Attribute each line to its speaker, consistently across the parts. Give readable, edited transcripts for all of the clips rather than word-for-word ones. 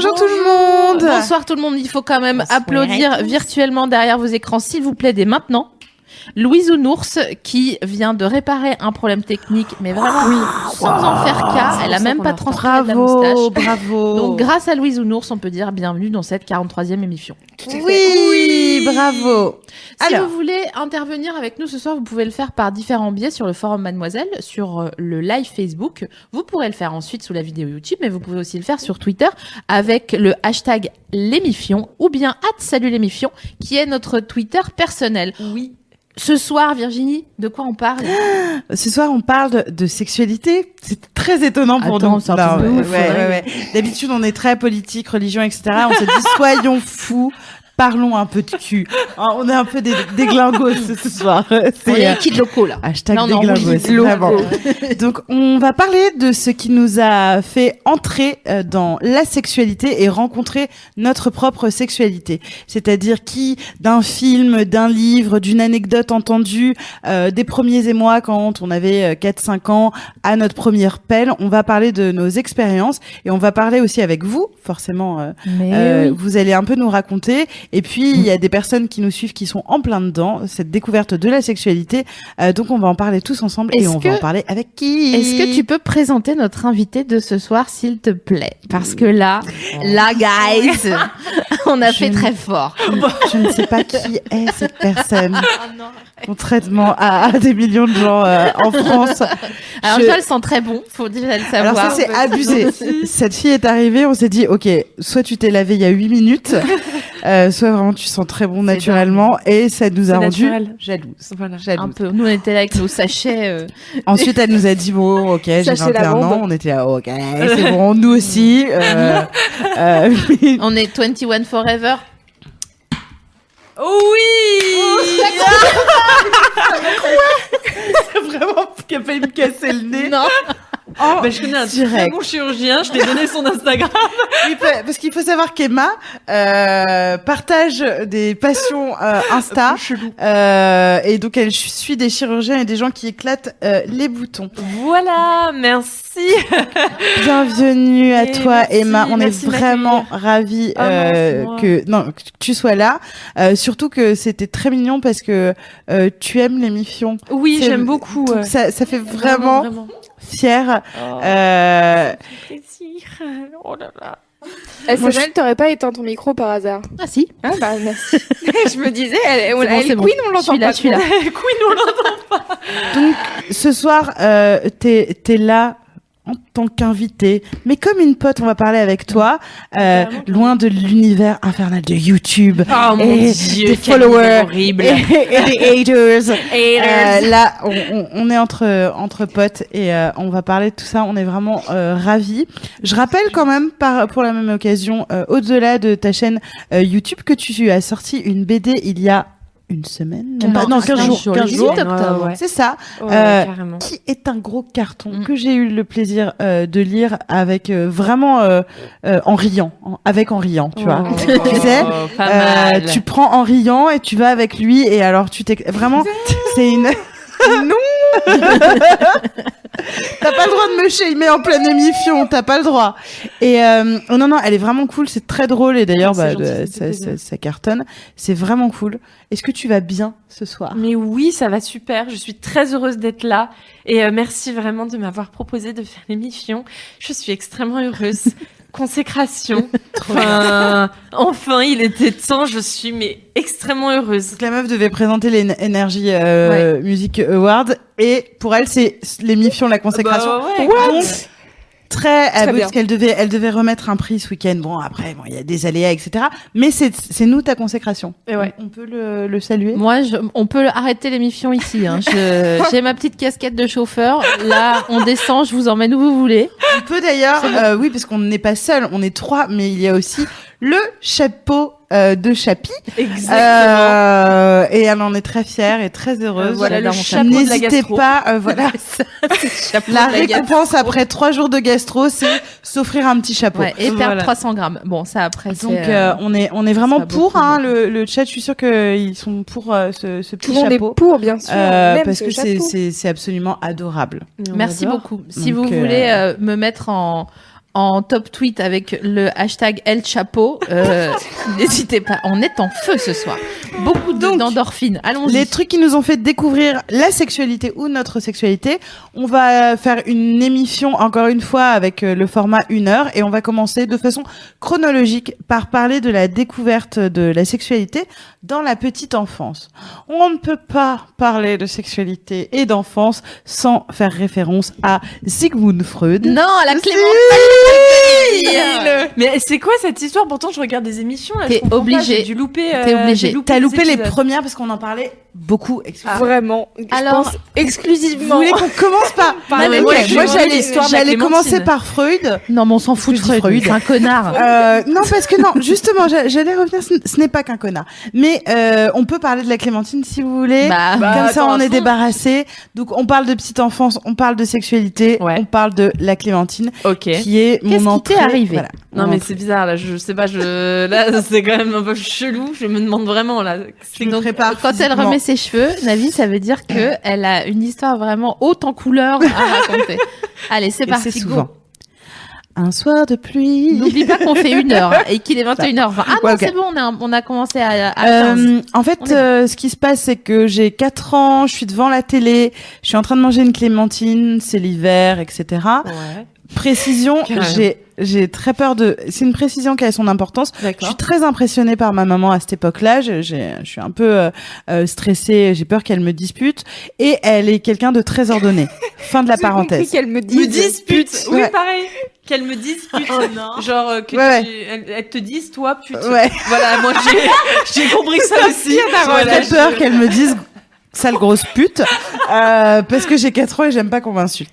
Speaker 1: Bonjour tout le monde.
Speaker 2: Bonsoir tout le monde. Il faut quand même applaudir virtuellement derrière vos écrans, s'il vous plaît, dès maintenant. Louise Ounours qui vient de réparer un problème technique, mais vraiment sans en faire cas. Elle a même pas transpiré de la moustache.
Speaker 1: Bravo.
Speaker 2: Donc grâce à Louise Ounours, on peut dire bienvenue dans cette 43e émission.
Speaker 1: Oui, bravo.
Speaker 2: Si
Speaker 1: Alors,
Speaker 2: vous voulez intervenir avec nous ce soir, vous pouvez le faire par différents biais sur le forum Mademoiselle, sur le live Facebook. Vous pourrez le faire ensuite sous la vidéo YouTube, mais vous pouvez aussi le faire sur Twitter avec le hashtag Lémifion ou bien @salutlemifion qui est notre Twitter personnel.
Speaker 3: Oui.
Speaker 2: Ce soir, Virginie, de quoi on parle?
Speaker 1: ce soir, on parle de sexualité. C'est très étonnant pour nous.
Speaker 2: C'est un truc de ouf,
Speaker 1: ouais. D'habitude, on est très politique, religion, etc. On se dit, soyons fous. Parlons un peu de cul. On est un peu des glingos ce soir.
Speaker 2: C'est les kids locaux, là.
Speaker 1: Hashtag des glingos, vraiment. Donc, on va parler de ce qui nous a fait entrer dans la sexualité et rencontrer notre propre sexualité. C'est-à-dire d'un film, d'un livre, d'une anecdote entendue, des premiers émois quand on avait 4-5 ans, à notre première pelle. On va parler de nos expériences et on va parler aussi avec vous, forcément. Vous allez un peu nous raconter. Et puis, il y a des personnes qui nous suivent qui sont en plein dedans, cette découverte de la sexualité. Donc, on va en parler tous ensemble et on va en parler avec qui?
Speaker 2: Est-ce que tu peux présenter notre invité de ce soir, s'il te plaît? Parce que là, guys, on a fait très fort.
Speaker 1: Je ne sais pas qui est cette personne. Contrairement à des millions de gens en France.
Speaker 2: Alors, déjà, elle sent très bon, faut déjà le savoir.
Speaker 1: Alors ça, c'est abusé. Cette fille est arrivée, on s'est dit, ok, soit tu t'es lavé il y a 8 minutes, soit vraiment tu sens très bon naturellement, et ça nous a rendu jalouses.
Speaker 2: Voilà, un peu. Nous, on était là avec nos sachets.
Speaker 1: Ensuite, elle nous a dit, bon, ok, j'ai 21 ans, on était là, ok, c'est bon, nous aussi.
Speaker 2: On est 21 Forever.
Speaker 3: Oui.
Speaker 1: C'est vraiment qu'elle a failli me casser le nez.
Speaker 2: Non.
Speaker 3: Je connais un très bon chirurgien, je t'ai donné son Instagram.
Speaker 1: Oui, parce qu'il faut savoir qu'Emma partage des passions Insta et donc elle suit des chirurgiens et des gens qui éclatent les boutons.
Speaker 3: Voilà, merci.
Speaker 1: Bienvenue à toi,
Speaker 3: merci,
Speaker 1: Emma. On est vraiment
Speaker 3: d'accueillir.
Speaker 1: ravis que tu sois là. Surtout que c'était très mignon parce que tu aimes l'émission.
Speaker 3: Oui, j'aime beaucoup.
Speaker 1: Ça fait vraiment fier.
Speaker 3: Plaisir. Oh là là.
Speaker 4: SML, t'aurais pas éteint ton micro par hasard?
Speaker 2: Ah si.
Speaker 4: Ah bah merci. Je me disais, elle
Speaker 2: bon,
Speaker 4: est
Speaker 2: bon.
Speaker 4: Queen, on l'entend pas.
Speaker 2: Celui-là.
Speaker 3: Queen, on l'entend pas.
Speaker 1: Donc ce soir, t'es là en tant qu'invité, mais comme une pote, on va parler avec toi, loin de l'univers infernal de YouTube.
Speaker 3: Oh mon Dieu,
Speaker 1: des followers
Speaker 3: horrible.
Speaker 1: et des haters. Là, on est entre potes et on va parler de tout ça. On est vraiment ravis. Je rappelle quand même, pour la même occasion, au-delà de ta chaîne YouTube, que tu as sorti une BD il y a une semaine, 15 jours.
Speaker 2: 15 jours.
Speaker 3: Ouais.
Speaker 1: C'est ça.
Speaker 3: Carrément.
Speaker 1: Qui est un gros carton que j'ai eu le plaisir de lire avec vraiment en riant, tu vois. Tu sais, tu prends en riant et tu vas avec lui et alors vraiment, c'est une non. T'as pas le droit de me shamer en pleine émission, t'as pas le droit. Et non, elle est vraiment cool, c'est très drôle et d'ailleurs ça cartonne, c'est vraiment cool. Est-ce que tu vas bien ce soir?
Speaker 3: Mais oui, ça va super, je suis très heureuse d'être là et merci vraiment de m'avoir proposé de faire l'émission. Je suis extrêmement heureuse. Consécration. Enfin, il était temps, je suis extrêmement heureuse.
Speaker 1: Donc, la meuf devait présenter les Energy Music Awards et pour elle c'est l'émission La Consécration.
Speaker 3: What?
Speaker 1: Très
Speaker 4: bien.
Speaker 1: parce qu'elle devait remettre un prix ce week-end. Bon après il y a des aléas etc. Mais c'est nous ta consécration.
Speaker 3: Et ouais.
Speaker 1: On peut le saluer.
Speaker 2: Moi, on peut arrêter l'émission ici. Hein. J'ai ma petite casquette de chauffeur. Là, on descend, je vous emmène où vous voulez.
Speaker 1: On peut d'ailleurs, oui, parce qu'on n'est pas seul, on est 3, mais il y a aussi le chapeau de Chapi.
Speaker 3: Exactement.
Speaker 1: Et elle en est très fière et très heureuse.
Speaker 3: Voilà le chapeau de la
Speaker 1: N'hésitez
Speaker 3: gastro.
Speaker 1: pas, voilà. La récompense après 3 jours de gastro, c'est s'offrir un petit chapeau.
Speaker 2: Ouais, et perdre 300 grammes. Bon, ça après,
Speaker 1: donc on est vraiment pour
Speaker 2: beaucoup,
Speaker 1: le chat. Je suis sûre qu'ils sont pour ce petit
Speaker 4: Tout le monde est
Speaker 1: chapeau.
Speaker 4: pour, bien sûr. même
Speaker 1: Parce
Speaker 4: ce
Speaker 1: que
Speaker 4: chapeau.
Speaker 1: c'est absolument adorable.
Speaker 2: Merci beaucoup. Si
Speaker 1: Donc,
Speaker 2: vous voulez me mettre en en top tweet avec le hashtag El Chapeau. N'hésitez pas, on est en feu ce soir. Beaucoup d'endorphines. Allons-y.
Speaker 1: Les trucs qui nous ont fait découvrir la sexualité ou notre sexualité. On va faire une émission, encore une fois, avec le format 1 heure. Et on va commencer de façon chronologique par parler de la découverte de la sexualité dans la petite enfance. On ne peut pas parler de sexualité et d'enfance sans faire référence à Sigmund Freud.
Speaker 2: Non, la
Speaker 1: Si.
Speaker 2: Clémentine.
Speaker 3: Mais c'est quoi cette histoire? Pourtant, je regarde des émissions. Là,
Speaker 2: T'es
Speaker 3: je comprends
Speaker 2: obligé.
Speaker 3: pas, j'ai dû louper.
Speaker 2: T'es obligé.
Speaker 1: T'as loupé les
Speaker 3: épisodes.
Speaker 1: premières parce qu'on en parlait beaucoup.
Speaker 4: Vraiment.
Speaker 2: Alors,
Speaker 4: je pense
Speaker 1: Vous
Speaker 4: exclusivement.
Speaker 1: voulez qu'on commence par...
Speaker 3: Non, mais
Speaker 1: Ok,
Speaker 3: moi,
Speaker 1: moi,
Speaker 3: je veux
Speaker 1: j'allais
Speaker 3: l'histoire de la
Speaker 1: j'allais
Speaker 3: Clémentine.
Speaker 1: commencer par Freud.
Speaker 2: Non, mais on s'en fout de
Speaker 1: Je dis
Speaker 2: Freud.
Speaker 1: Freud.
Speaker 2: C'est un connard.
Speaker 1: Non, parce que non, justement, j'allais revenir, ce n'est pas qu'un connard. Mais on peut parler de la Clémentine si vous voulez.
Speaker 2: Bah,
Speaker 1: Comme ça,
Speaker 3: attends,
Speaker 1: on
Speaker 3: à
Speaker 1: est
Speaker 3: fond.
Speaker 1: débarrassé. Donc, on parle de petite enfance, on parle de sexualité,
Speaker 3: Ouais.
Speaker 1: on parle de la Clémentine,
Speaker 3: Ok.
Speaker 1: qui est
Speaker 2: Qu'est-ce
Speaker 1: mon
Speaker 2: qui t'est
Speaker 1: entrée.
Speaker 2: arrivé
Speaker 1: Voilà,
Speaker 3: Non,
Speaker 1: mon
Speaker 3: mais
Speaker 1: entrée.
Speaker 3: c'est bizarre, là. Je sais pas, là, c'est quand même un peu chelou. Je me demande vraiment, là.
Speaker 1: Je me
Speaker 2: Donc,
Speaker 1: prépare
Speaker 2: quand elle
Speaker 1: physiquement.
Speaker 2: remet ses cheveux, Navi, ça veut dire que elle a une histoire vraiment haute en couleurs à raconter. Allez, c'est
Speaker 1: Et
Speaker 2: parti.
Speaker 1: c'est
Speaker 2: go.
Speaker 1: souvent. Un soir de pluie.
Speaker 2: N'oublie pas qu'on fait 1 heure et qu'il est 21h20. Ah non,
Speaker 1: Ouais, ok.
Speaker 2: c'est bon, on a commencé à 15.
Speaker 1: En fait,
Speaker 2: On est
Speaker 1: ce qui se passe, c'est que j'ai 4 ans, je suis devant la télé, je suis en train de manger une clémentine, c'est l'hiver, etc.
Speaker 3: Ouais.
Speaker 1: Précision,
Speaker 3: Carrément.
Speaker 1: j'ai très peur de... C'est une précision qui a son importance. Je
Speaker 3: D'accord.
Speaker 1: suis très impressionnée par ma maman à cette époque-là. Je suis un peu stressée, j'ai peur qu'elle me dispute. Et elle est quelqu'un de très ordonné. Fin de la
Speaker 4: J'ai compris
Speaker 1: parenthèse.
Speaker 4: qu'elle me
Speaker 3: Me
Speaker 4: dise.
Speaker 3: dispute. Oui,
Speaker 1: Ouais.
Speaker 3: pareil. Qu'elle me dispute.
Speaker 4: Oh non.
Speaker 3: Genre, que
Speaker 1: Ouais,
Speaker 3: elle te dise, toi, pute.
Speaker 1: Ouais.
Speaker 3: Voilà, moi, j'ai compris ça aussi.
Speaker 1: J'ai
Speaker 3: Voilà,
Speaker 1: très peur qu'elle me dise sale grosse pute parce que j'ai 4 ans et j'aime pas qu'on m'insulte.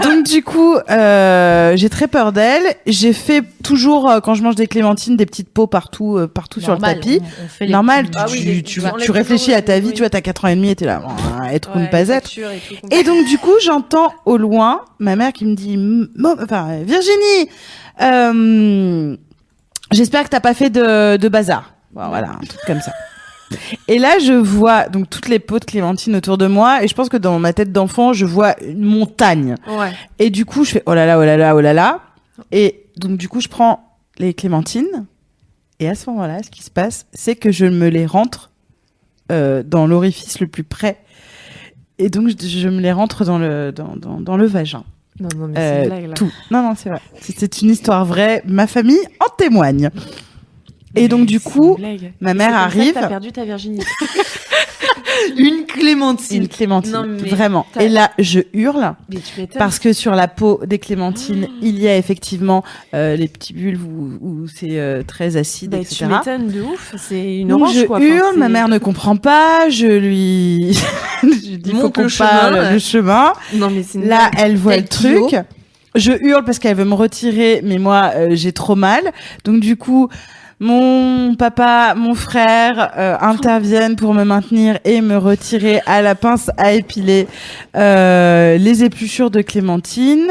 Speaker 1: Donc du coup, j'ai très peur d'elle. J'ai fait toujours quand je mange des clémentines des petites peaux partout sur le
Speaker 2: Normal,
Speaker 1: tapis.
Speaker 2: on fait les
Speaker 1: Normal,
Speaker 2: petits-
Speaker 3: Ah oui,
Speaker 1: tu
Speaker 3: enlèves
Speaker 1: réfléchis
Speaker 3: toujours
Speaker 1: à ta
Speaker 3: les-
Speaker 1: vie,
Speaker 3: oui.
Speaker 1: tu vois, t'as 4 ans et demi et t'es là, être ou ne pas être.
Speaker 3: Et
Speaker 1: Et donc du coup, j'entends au loin ma mère qui me dit, Virginie, j'espère que t'as pas fait de bazar. Bon, voilà, un truc comme ça. Et là, je vois donc toutes les pots de clémentine autour de moi, et je pense que dans ma tête d'enfant, je vois une montagne.
Speaker 3: Ouais.
Speaker 1: Et du coup, je fais oh là là, oh là là, oh là là. Et donc du coup, je prends les clémentines, et à ce moment-là, ce qui se passe, c'est que je me les rentre dans l'orifice le plus près, et donc je me les rentre dans le vagin.
Speaker 3: Non, non, mais c'est une blague, là.
Speaker 1: Tout. Non, c'est vrai. C'est une histoire vraie. Ma famille en témoigne. Et donc du coup, ma mère arrive.
Speaker 3: T'as perdu ta virginité. Une clémentine.
Speaker 1: Une clémentine,
Speaker 3: Non, mais
Speaker 1: vraiment.
Speaker 3: t'as-
Speaker 1: Et là, je hurle
Speaker 3: Mais tu m'étonnes.
Speaker 1: parce que sur la peau des clémentines, il y a effectivement les petits bulbes où c'est très acide,
Speaker 3: Bah,
Speaker 1: etc.
Speaker 3: tu m'étonnes de ouf. C'est une
Speaker 1: Donc
Speaker 3: orange,
Speaker 1: je
Speaker 3: quoi.
Speaker 1: hurle,
Speaker 3: Enfin,
Speaker 1: ma
Speaker 3: c'est-
Speaker 1: mère ne comprend pas, je lui je dis faut
Speaker 3: Montre
Speaker 1: qu'on
Speaker 3: le chemin,
Speaker 1: parle
Speaker 3: ouais.
Speaker 1: le chemin.
Speaker 3: Non, mais c'est une
Speaker 1: Là,
Speaker 3: blague.
Speaker 1: elle voit
Speaker 2: Tel
Speaker 1: le truc.
Speaker 2: Kyo.
Speaker 1: Je hurle parce qu'elle veut me retirer, mais moi, j'ai trop mal. Donc du coup, mon papa, mon frère interviennent pour me maintenir et me retirer à la pince à épiler les épluchures de clémentine.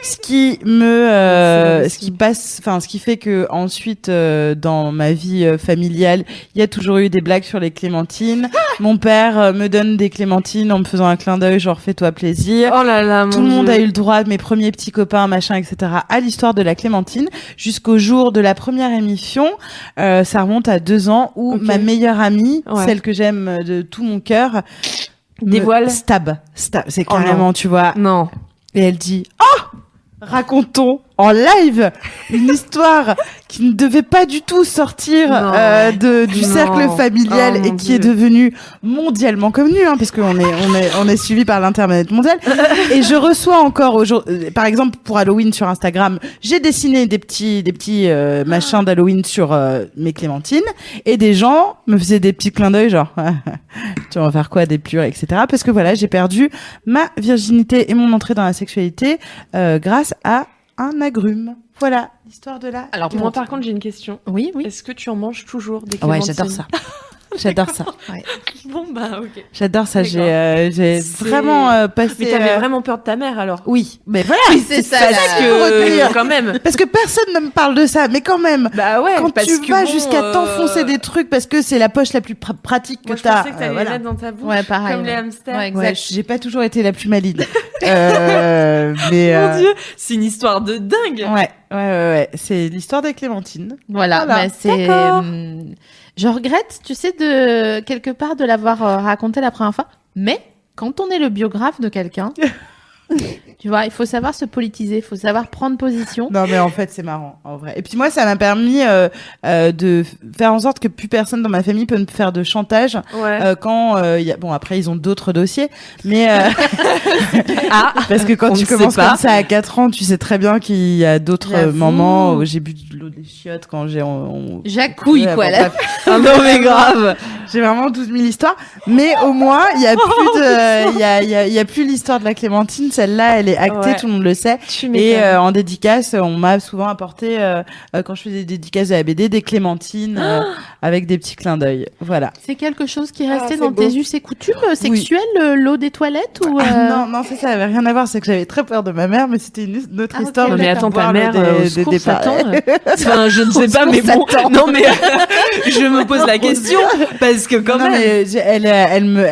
Speaker 1: Ce qui ce qui fait que ensuite dans ma vie familiale, il y a toujours eu des blagues sur les clémentines. Mon père me donne des clémentines en me faisant un clin d'œil, genre fais-toi plaisir.
Speaker 3: Oh là là, mon
Speaker 1: Tout le monde
Speaker 3: Dieu.
Speaker 1: a eu le droit, mes premiers petits copains, machin, etc., à l'histoire de la clémentine, jusqu'au jour de la première émission. Ça remonte à 2 ans où
Speaker 3: Ok.
Speaker 1: ma meilleure amie,
Speaker 3: Ouais.
Speaker 1: celle que j'aime de tout mon cœur, me
Speaker 3: Dévoile.
Speaker 1: stab. C'est
Speaker 3: Oh
Speaker 1: carrément, tu vois.
Speaker 3: Non.
Speaker 1: Et elle dit, oh, racontons en live une histoire qui ne devait pas du tout sortir
Speaker 3: Non.
Speaker 1: du
Speaker 3: Non.
Speaker 1: cercle familial
Speaker 3: Oh,
Speaker 1: et
Speaker 3: mon
Speaker 1: qui est
Speaker 3: Dieu.
Speaker 1: devenue mondialement connue, hein, parce qu'on est suivi par l'internet mondial. Et je reçois encore aujourd'hui, par exemple pour Halloween sur Instagram, j'ai dessiné des petits machins d'Halloween sur mes clémentines, et des gens me faisaient des petits clins d'œil genre tu vas en faire quoi, des plures, etc. Parce que voilà, j'ai perdu ma virginité et mon entrée dans la sexualité grâce à un agrume. Voilà l'histoire de la.
Speaker 2: Alors,
Speaker 3: Moi, par contre, j'ai une question.
Speaker 2: Oui, oui.
Speaker 3: Est-ce que tu en manges toujours des
Speaker 1: Ouais,
Speaker 3: clémentines?
Speaker 1: j'adore ça. J'adore ça.
Speaker 3: Bon, bah, ok.
Speaker 1: J'adore ça.
Speaker 3: D'accord.
Speaker 1: J'ai
Speaker 3: C'est-
Speaker 1: vraiment passé.
Speaker 3: Mais t'avais vraiment peur de ta mère, alors?
Speaker 1: Oui, mais voilà.
Speaker 2: c'est ça,
Speaker 1: ça
Speaker 2: là.
Speaker 1: qu'il faut retenir.
Speaker 3: Quand même.
Speaker 1: Parce que personne ne me parle de ça, mais quand même.
Speaker 3: Bah ouais,
Speaker 1: Quand
Speaker 3: parce
Speaker 1: tu
Speaker 3: que
Speaker 1: vas
Speaker 3: bon,
Speaker 1: jusqu'à t'enfoncer des trucs parce que c'est la poche la plus pratique que
Speaker 3: Moi, je
Speaker 1: t'as.
Speaker 3: pensais que t'allais
Speaker 1: voilà.
Speaker 3: les mettre dans ta bouche.
Speaker 2: Ouais, pareil,
Speaker 3: Comme les
Speaker 2: ouais.
Speaker 3: hamsters.
Speaker 2: Ouais, exact.
Speaker 1: Ouais, j'ai pas toujours été la plus maligne.
Speaker 3: Mon Dieu, c'est une histoire de dingue.
Speaker 1: Ouais. C'est l'histoire des clémentines.
Speaker 2: Voilà.
Speaker 1: Voilà.
Speaker 2: Bah, c'est. Je regrette, tu sais, de quelque part de l'avoir raconté la première fois. Mais quand on est le biographe de quelqu'un, tu vois, il faut savoir se politiser, il faut savoir prendre position.
Speaker 1: Non, mais en fait, c'est marrant, en vrai. Et puis moi, ça m'a permis de faire en sorte que plus personne dans ma famille peut me faire de chantage quand il y a... Bon, après, ils ont d'autres dossiers, mais parce que quand tu commences comme ça à 4 ans, tu sais très bien qu'il y a d'autres moments où j'ai bu de l'eau des chiottes quand j'ai...
Speaker 2: Jacouille, quoi, là.
Speaker 1: Ah non, mais grave. J'ai vraiment 12 000 histoires, mais au moins, il y a plus de... Il y a plus l'histoire de la clémentine. Celle-là, elle est actée, tout le monde le sait. Et en dédicace, on m'a souvent apporté, quand je faisais des dédicaces de la BD, des clémentines avec des petits clins d'œil. Voilà.
Speaker 2: C'est quelque chose qui est resté dans
Speaker 4: beau.
Speaker 2: tes us et coutumes sexuelles, l'eau des toilettes ou
Speaker 1: Non, ça avait rien à voir. C'est que j'avais très peur de ma mère, mais c'était une autre histoire.
Speaker 3: Non, mais attends, ta mère,
Speaker 1: des
Speaker 3: secours,
Speaker 1: départs.
Speaker 3: Enfin, je ne sais pas, mais bon. Non, mais je me pose la question parce que quand
Speaker 1: non,
Speaker 3: même.
Speaker 1: mais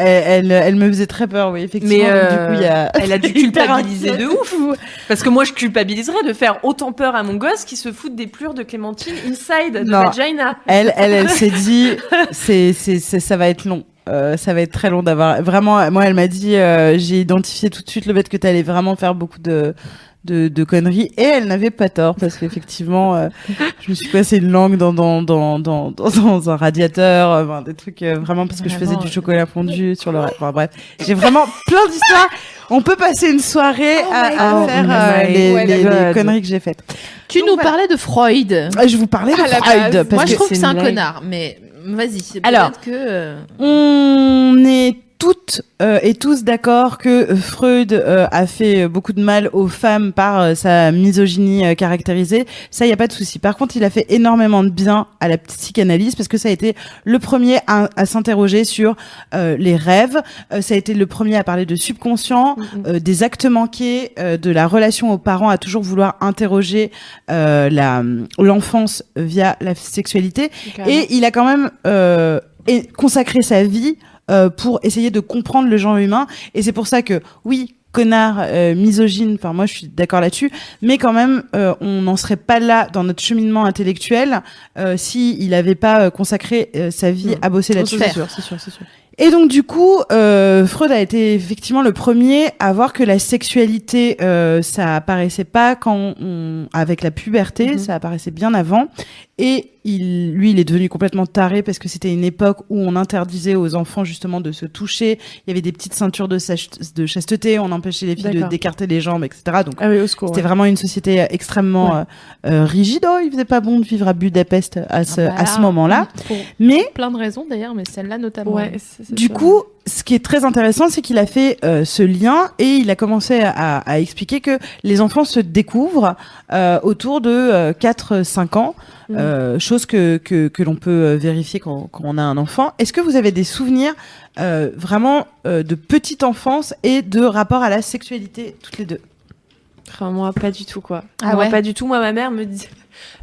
Speaker 1: elle me faisait très peur, oui, effectivement.
Speaker 3: Mais
Speaker 1: donc, du coup,
Speaker 3: elle a dû culpabiliser de ouf. Parce que moi, je culpabiliserais de faire autant peur à mon gosse qui se fout des plures de clémentine inside de vagina.
Speaker 1: Elle s'est dit, ça va être long. Ça va être très long d'avoir vraiment. Moi, elle m'a dit, j'ai identifié tout de suite le fait que t'allais vraiment faire beaucoup de conneries, et elle n'avait pas tort, parce qu'effectivement je me suis passé une langue dans un radiateur, des trucs vraiment parce que je faisais du chocolat fondu sur le bref, j'ai vraiment plein d'histoires. On peut passer une soirée à faire les conneries que j'ai faites.
Speaker 2: Tu nous parlais de Freud.
Speaker 1: Je vous parlais de Freud parce
Speaker 2: Moi,
Speaker 1: que
Speaker 2: je trouve que c'est un
Speaker 3: blague.
Speaker 2: connard, mais vas-y.
Speaker 1: Alors,
Speaker 2: que
Speaker 1: on est toutes et tous d'accord que Freud a fait beaucoup de mal aux femmes par sa misogynie caractérisée. Ça, il y a pas de souci. Par contre, il a fait énormément de bien à la psychanalyse parce que ça a été le premier à s'interroger sur les rêves. Ça a été le premier à parler de subconscient, des actes manqués, de la relation aux parents, à toujours vouloir interroger l'enfance via la sexualité. Et il a quand même consacré sa vie pour essayer de comprendre le genre humain, et c'est pour ça que oui, connard, misogyne, enfin moi je suis d'accord là-dessus, mais quand même on n'en serait pas là dans notre cheminement intellectuel si il avait pas consacré sa vie à bosser là-dessus.
Speaker 3: C'est sûr.
Speaker 1: Et donc du coup, Freud a été effectivement le premier à voir que la sexualité, ça apparaissait pas avec la puberté, ça apparaissait bien avant. Et il est devenu complètement taré parce que c'était une époque où on interdisait aux enfants justement de se toucher. Il y avait des petites ceintures de chasteté, on empêchait les filles d'écarter les jambes, etc. Donc c'était vraiment une société extrêmement rigide. Oh, il faisait pas bon de vivre à Budapest à ce moment-là. Mais
Speaker 2: plein de raisons d'ailleurs, mais celle-là notamment.
Speaker 3: Ouais,
Speaker 1: du coup, ce qui est très intéressant, c'est qu'il a fait ce lien et il a commencé à expliquer que les enfants se découvrent autour de 4-5 ans, chose que l'on peut vérifier quand on a un enfant. Est-ce que vous avez des souvenirs vraiment de petite enfance et de rapport à la sexualité, toutes les deux?
Speaker 3: Enfin, moi, pas du tout, quoi.
Speaker 2: Moi,
Speaker 3: pas du tout. Moi, ma mère me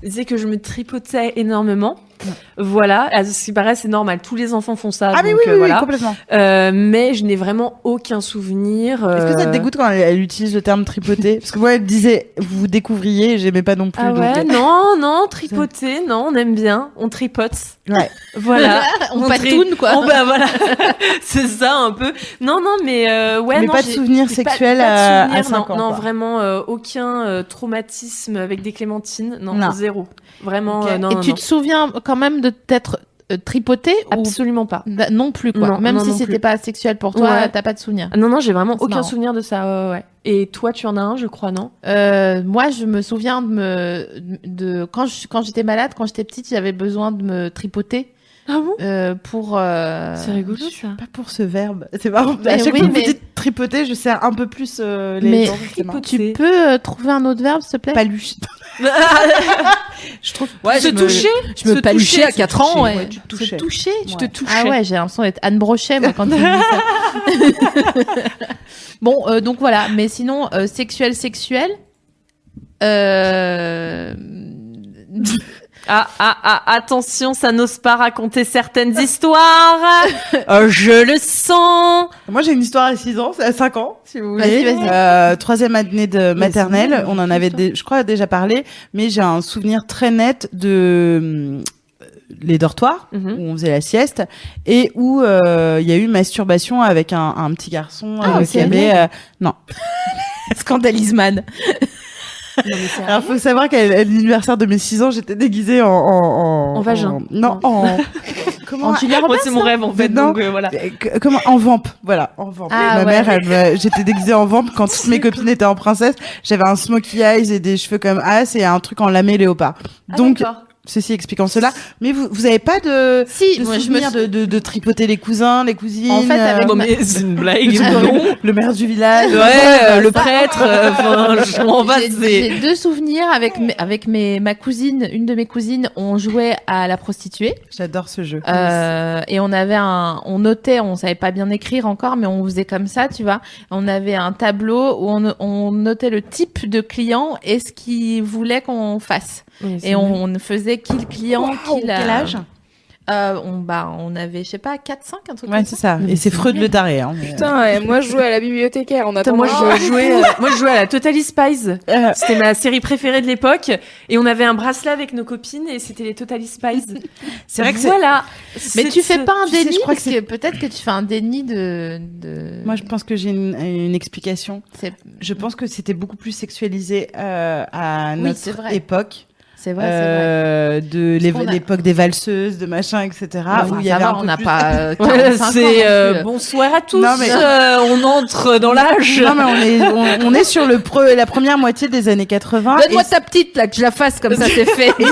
Speaker 3: disait que je me tripotais énormément. Voilà, à ce qui paraît, c'est normal. Tous les enfants font ça.
Speaker 1: Ah,
Speaker 3: donc,
Speaker 1: mais oui,
Speaker 3: voilà.
Speaker 1: complètement.
Speaker 3: Mais je n'ai vraiment aucun souvenir.
Speaker 1: Est-ce que ça te dégoûte quand elle utilise le terme tripoter? Parce que moi, elle disait, vous découvriez, et j'aimais pas non plus.
Speaker 3: Ah ouais,
Speaker 1: donc...
Speaker 3: non, tripoter, non, on aime bien. On tripote.
Speaker 1: Ouais.
Speaker 3: Voilà.
Speaker 2: on patoune, quoi.
Speaker 3: Bah voilà. C'est ça, un peu. Non, mais ouais,
Speaker 1: mais
Speaker 3: non.
Speaker 1: pas de souvenirs sexuels à 5 ans.
Speaker 3: Non,
Speaker 1: quoi.
Speaker 3: vraiment, aucun traumatisme avec des clémentines. Non, zéro. Vraiment,
Speaker 1: Okay.
Speaker 3: non.
Speaker 2: Et tu te souviens quand même de t'être tripoté
Speaker 3: Absolument pas.
Speaker 2: Non plus, quoi.
Speaker 3: Non,
Speaker 2: même
Speaker 3: non,
Speaker 2: si
Speaker 3: non
Speaker 2: c'était
Speaker 3: plus.
Speaker 2: pas sexuel pour toi,
Speaker 3: Ouais.
Speaker 2: t'as pas de souvenir.
Speaker 3: Non, j'ai vraiment
Speaker 2: C'est
Speaker 3: aucun
Speaker 2: marrant.
Speaker 3: souvenir de ça. Ouais. Et toi, tu en as un, je crois, non?
Speaker 2: Moi, je me souviens de quand j'étais malade, quand j'étais petite, j'avais besoin de me tripoter.
Speaker 3: Ah bon?
Speaker 2: Pour.
Speaker 3: C'est rigolo,
Speaker 1: Je suis
Speaker 3: ça.
Speaker 1: pas pour ce verbe. C'est marrant.
Speaker 2: Mais
Speaker 1: À chaque
Speaker 2: oui,
Speaker 1: fois que
Speaker 2: mais-
Speaker 1: vous dites tripoter, je serre un peu plus les
Speaker 2: Mais
Speaker 1: dents. C'est marrant.
Speaker 2: tu peux trouver un autre verbe, s'il te plaît?
Speaker 1: Paluche. Je trouve.
Speaker 3: Ouais, se toucher.
Speaker 2: Je me
Speaker 3: Se
Speaker 2: paluchais
Speaker 3: toucher,
Speaker 2: à 4 ans,
Speaker 1: ouais,
Speaker 2: ouais.
Speaker 1: tu te
Speaker 2: Se
Speaker 1: touchais.
Speaker 2: toucher.
Speaker 3: Tu te touchais.
Speaker 2: Ah ouais, j'ai l'impression d'être Anne Brochet, moi, quand tu me dis ça. Bon, donc voilà. Mais sinon, sexuel.
Speaker 3: Attention, ça n'ose pas raconter certaines histoires. Je le sens.
Speaker 1: Moi, j'ai une histoire à 6 ans, à 5 ans, si vous
Speaker 2: Vas-y,
Speaker 1: voulez.
Speaker 2: vas-y.
Speaker 1: 3e année de maternelle. On en avait, je crois, déjà parlé, mais j'ai un souvenir très net de les dortoirs, où on faisait la sieste, et où il y a eu masturbation avec un petit garçon qui avait... non.
Speaker 2: Scandalise man.
Speaker 1: Alors, faut savoir qu'à l'anniversaire de mes 6 ans, j'étais déguisée en
Speaker 3: vagin.
Speaker 1: Non, comment
Speaker 2: En Julia
Speaker 3: Moi,
Speaker 2: Roberts,
Speaker 3: c'est mon rêve, en fait.
Speaker 1: Non.
Speaker 3: Donc, voilà.
Speaker 1: Comment en vamp, voilà, en vamp.
Speaker 2: Ah,
Speaker 1: Ma
Speaker 2: ouais.
Speaker 1: mère, j'étais déguisée en vamp quand toutes mes copines étaient en princesse. J'avais un smokey eyes et des cheveux comme As et un truc en lamé léopard. Donc, ceci expliquant cela. Mais vous avez pas de
Speaker 2: Si,
Speaker 1: de
Speaker 2: moi,
Speaker 1: souvenir de tripoter les cousins, les cousines.
Speaker 2: En fait, avec
Speaker 3: mais c'est une blague.
Speaker 1: le maire du village.
Speaker 3: Ouais, le prêtre. Je m'en vais.
Speaker 2: J'ai 2 souvenirs avec ma cousine, une de mes cousines, on jouait à la prostituée.
Speaker 1: J'adore ce jeu.
Speaker 2: Et on avait on notait, on savait pas bien écrire encore, mais on faisait comme ça, tu vois. On avait un tableau où on notait le type de client et ce qu'il voulait qu'on fasse. Et on faisait qui le client,
Speaker 1: Quel âge?
Speaker 2: On avait, je sais pas, 4-5, un truc
Speaker 1: Ouais,
Speaker 2: comme
Speaker 1: c'est
Speaker 2: ça.
Speaker 1: ça. Et c'est Freud le taré. Hein.
Speaker 4: Putain, ouais, moi je jouais à la bibliothécaire en attendant.
Speaker 3: Moi, je jouais à la Totally Spies. C'était ma série préférée de l'époque. Et on avait un bracelet avec nos copines et c'était les Totally Spies.
Speaker 1: C'est vrai que
Speaker 3: voilà.
Speaker 2: Mais tu fais pas un
Speaker 1: tu sais,
Speaker 2: déni,
Speaker 1: je crois
Speaker 2: parce
Speaker 1: que
Speaker 2: que peut-être que tu fais un déni de...
Speaker 1: Moi, je pense que j'ai une explication.
Speaker 2: C'est
Speaker 1: Je pense que c'était beaucoup plus sexualisé à
Speaker 2: Oui, c'est
Speaker 1: notre
Speaker 2: vrai.
Speaker 1: époque.
Speaker 2: c'est vrai.
Speaker 1: De
Speaker 2: Parce qu'on a-
Speaker 1: l'époque des valseuses, de machin, etc.
Speaker 2: Enfin,
Speaker 1: où il y
Speaker 2: ça
Speaker 1: avait
Speaker 2: va,
Speaker 1: un
Speaker 2: on
Speaker 1: peu
Speaker 2: n'a
Speaker 1: plus-
Speaker 2: pas 45
Speaker 3: Ouais,
Speaker 2: ans.
Speaker 3: c'est
Speaker 2: non plus.
Speaker 3: bonsoir à tous.
Speaker 1: Non, mais-
Speaker 3: On entre dans l'âge.
Speaker 1: Non, mais on est sur la première moitié des années 80.
Speaker 2: Donne-moi
Speaker 1: et
Speaker 2: ta petite, là, que je la fasse comme ça, c'est fait.
Speaker 1: Non,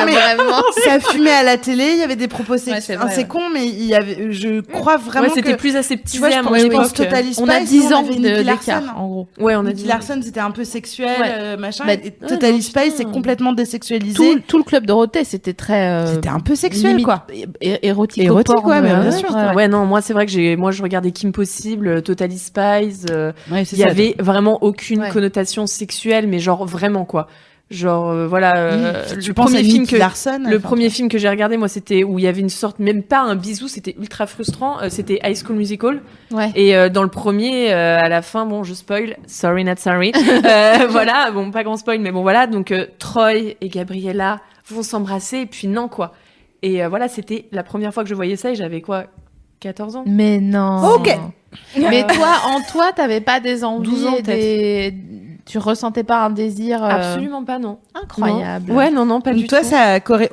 Speaker 1: mais-
Speaker 2: Vraiment.
Speaker 1: ça fumait à la télé, il y avait des propos
Speaker 2: Ouais,
Speaker 1: sexuels.
Speaker 2: c'est vrai,
Speaker 1: C'est
Speaker 2: ouais.
Speaker 1: con, mais il y avait, je crois vraiment
Speaker 3: Ouais, c'était
Speaker 1: que,
Speaker 3: plus
Speaker 1: tu
Speaker 3: aseptisé
Speaker 1: vois,
Speaker 3: à mon
Speaker 1: je
Speaker 3: époque.
Speaker 1: pense Totally Spies,
Speaker 2: On a 10
Speaker 1: nous,
Speaker 2: ans
Speaker 1: avait Nicky Larson.
Speaker 2: d'écart, en gros.
Speaker 3: Ouais, on a
Speaker 1: Nicky
Speaker 3: dit.
Speaker 1: Larson, c'était un peu sexuel,
Speaker 2: Ouais.
Speaker 1: machin.
Speaker 2: Bah,
Speaker 1: et Totally Spies, c'est complètement désexualisé.
Speaker 2: Tout le club Dorothée, c'était très...
Speaker 1: C'était un peu sexuel,
Speaker 2: limite
Speaker 1: quoi.
Speaker 2: Érotique,
Speaker 1: Érotique,
Speaker 2: au porn,
Speaker 1: ouais, mais bien sûr.
Speaker 3: Ouais, non, moi, c'est vrai que je regardais Kim Possible, Totally Spies.
Speaker 1: Ouais, c'est
Speaker 3: Il y
Speaker 1: ça.
Speaker 3: avait vraiment aucune
Speaker 2: Ouais.
Speaker 3: connotation sexuelle, mais genre vraiment, quoi. Genre,
Speaker 1: Tu
Speaker 3: le
Speaker 1: penses
Speaker 3: premier
Speaker 1: à
Speaker 3: film
Speaker 1: Nicky Larson,
Speaker 3: Le
Speaker 1: enfin,
Speaker 3: premier film que j'ai regardé, moi, c'était où il y avait une sorte, même pas un bisou, c'était ultra frustrant. C'était High School Musical.
Speaker 2: Ouais.
Speaker 3: Et dans le premier, à la fin, bon, je spoil, sorry not sorry. Voilà, bon, pas grand spoil, mais bon, voilà. Donc Troy et Gabriella vont s'embrasser, et puis non, quoi. Et voilà, c'était la première fois que je voyais ça, et j'avais quoi, 14 ans.
Speaker 2: Mais non.
Speaker 1: Ok.
Speaker 2: Mais toi, t'avais pas des envies
Speaker 3: 12 ans,
Speaker 2: et tu ressentais pas un désir
Speaker 3: Absolument pas, non.
Speaker 2: incroyable.
Speaker 3: Non. Ouais, non, pas
Speaker 1: Donc
Speaker 3: du
Speaker 1: toi,
Speaker 3: tout.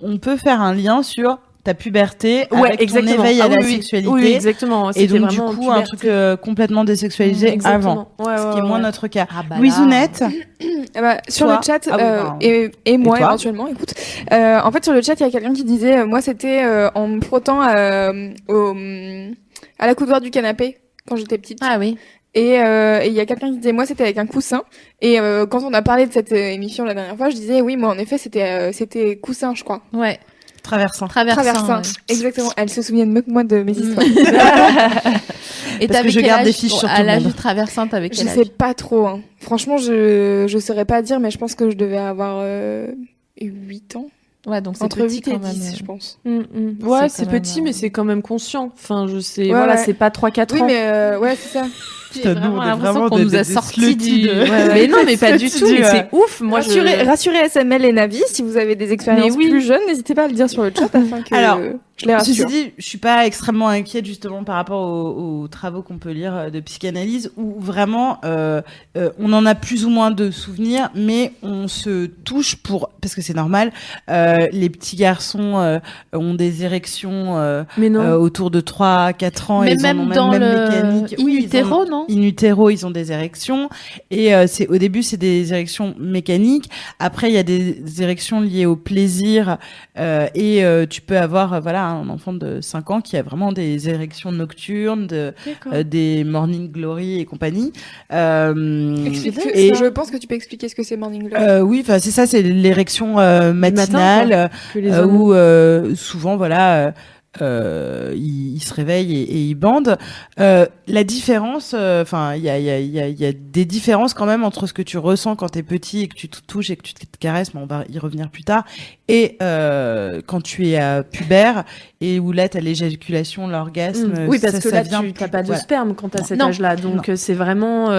Speaker 1: on peut faire un lien sur ta puberté
Speaker 3: Ouais,
Speaker 1: avec
Speaker 3: exactement.
Speaker 1: ton éveil à
Speaker 3: Ah
Speaker 1: la
Speaker 3: oui, oui.
Speaker 1: sexualité.
Speaker 3: Oui, exactement.
Speaker 1: Et
Speaker 3: C'était
Speaker 1: donc, du
Speaker 3: vraiment
Speaker 1: coup, un
Speaker 3: puberté.
Speaker 1: truc complètement désexualisé
Speaker 3: Exactement.
Speaker 1: avant.
Speaker 3: Ouais,
Speaker 1: Ce qui
Speaker 3: ouais,
Speaker 1: est moins
Speaker 3: ouais.
Speaker 1: notre cas.
Speaker 2: Ah bah
Speaker 1: Louisounette,
Speaker 4: Sur
Speaker 1: Toi
Speaker 4: le chat,
Speaker 1: Ah oui, pardon.
Speaker 4: et moi
Speaker 1: toi
Speaker 4: éventuellement, écoute. En fait, sur le chat, il y a quelqu'un qui disait, moi, c'était en me frottant à la coudoir du canapé quand j'étais petite.
Speaker 2: Ah oui.
Speaker 4: Et il y a quelqu'un qui disait, moi, c'était avec un coussin. Et quand on a parlé de cette émission la dernière fois, je disais, oui, moi, en effet, c'était coussin, je crois.
Speaker 2: Ouais.
Speaker 1: traversant.
Speaker 4: Traversant.
Speaker 2: Ouais.
Speaker 4: Exactement. Elle se souvient mieux que moi de mes histoires.
Speaker 2: Et
Speaker 1: Parce que
Speaker 2: t'avais
Speaker 1: je
Speaker 2: quel
Speaker 1: garde
Speaker 2: âge
Speaker 1: des fiches sur
Speaker 2: à
Speaker 1: tout le
Speaker 2: l'âge
Speaker 1: monde.
Speaker 2: traversante avec
Speaker 4: Je
Speaker 2: quel âge
Speaker 4: sais pas trop. Hein. Franchement, je saurais pas dire, mais je pense que je devais avoir 8 ans.
Speaker 2: Ouais, donc c'est
Speaker 4: Entre
Speaker 2: petit
Speaker 4: 8 et
Speaker 2: quand même.
Speaker 4: 10, je pense.
Speaker 3: Ouais, c'est
Speaker 2: quand même,
Speaker 3: petit, mais c'est quand même conscient. Enfin, je sais,
Speaker 4: Ouais,
Speaker 3: voilà,
Speaker 4: ouais.
Speaker 3: c'est pas 3-4
Speaker 4: Oui,
Speaker 3: ans.
Speaker 4: mais ouais, c'est ça.
Speaker 2: J'ai vraiment
Speaker 1: nous, on est
Speaker 2: l'impression
Speaker 1: vraiment
Speaker 2: qu'on
Speaker 1: des-
Speaker 2: nous a
Speaker 1: des
Speaker 2: sorti
Speaker 1: slutty
Speaker 2: du...
Speaker 1: de-
Speaker 3: Mais non, mais pas du
Speaker 1: C'est
Speaker 3: tout.
Speaker 1: du,
Speaker 3: Mais c'est ouf. Moi,
Speaker 4: Rassurez SML et Navi, si vous avez des expériences
Speaker 3: Mais oui.
Speaker 4: plus jeunes, n'hésitez pas à le dire sur le chat afin que
Speaker 1: Alors,
Speaker 4: je les
Speaker 1: Ceci
Speaker 4: rassure.
Speaker 1: dit, je suis pas extrêmement inquiète justement par rapport aux travaux qu'on peut lire de psychanalyse où vraiment on en a plus ou moins de souvenirs, mais on se touche parce que c'est normal. Les petits garçons ont des érections
Speaker 3: Mais non.
Speaker 1: autour de 3-4 ans.
Speaker 2: Mais
Speaker 1: ils en
Speaker 2: même
Speaker 1: ont
Speaker 2: dans
Speaker 1: même
Speaker 2: le
Speaker 1: mécanique.
Speaker 2: in
Speaker 1: Oui, ils
Speaker 2: utero,
Speaker 1: ont-
Speaker 2: non
Speaker 1: In utero, ils ont des érections et au début c'est des érections mécaniques. Après il y a des érections liées au plaisir et tu peux avoir voilà un enfant de 5 ans qui a vraiment des érections nocturnes, des morning glory et compagnie. Et-
Speaker 4: Je pense que tu peux expliquer ce que c'est Morning Glory.
Speaker 1: oui, enfin c'est ça, c'est l'érection matinale
Speaker 3: que les hommes
Speaker 1: où souvent voilà il se réveille et il bande. La différence, enfin, il y a des différences quand même entre ce que tu ressens quand t'es petit et que tu te touches et que tu te caresses, mais on va y revenir plus tard, et quand tu es pubère et où là t'as l'éjaculation, l'orgasme.
Speaker 3: Oui, parce que là,
Speaker 1: vient
Speaker 3: tu n'as pas de
Speaker 1: voilà.
Speaker 3: sperme quand t'as cet
Speaker 2: Non.
Speaker 3: âge-là. Donc, c'est vraiment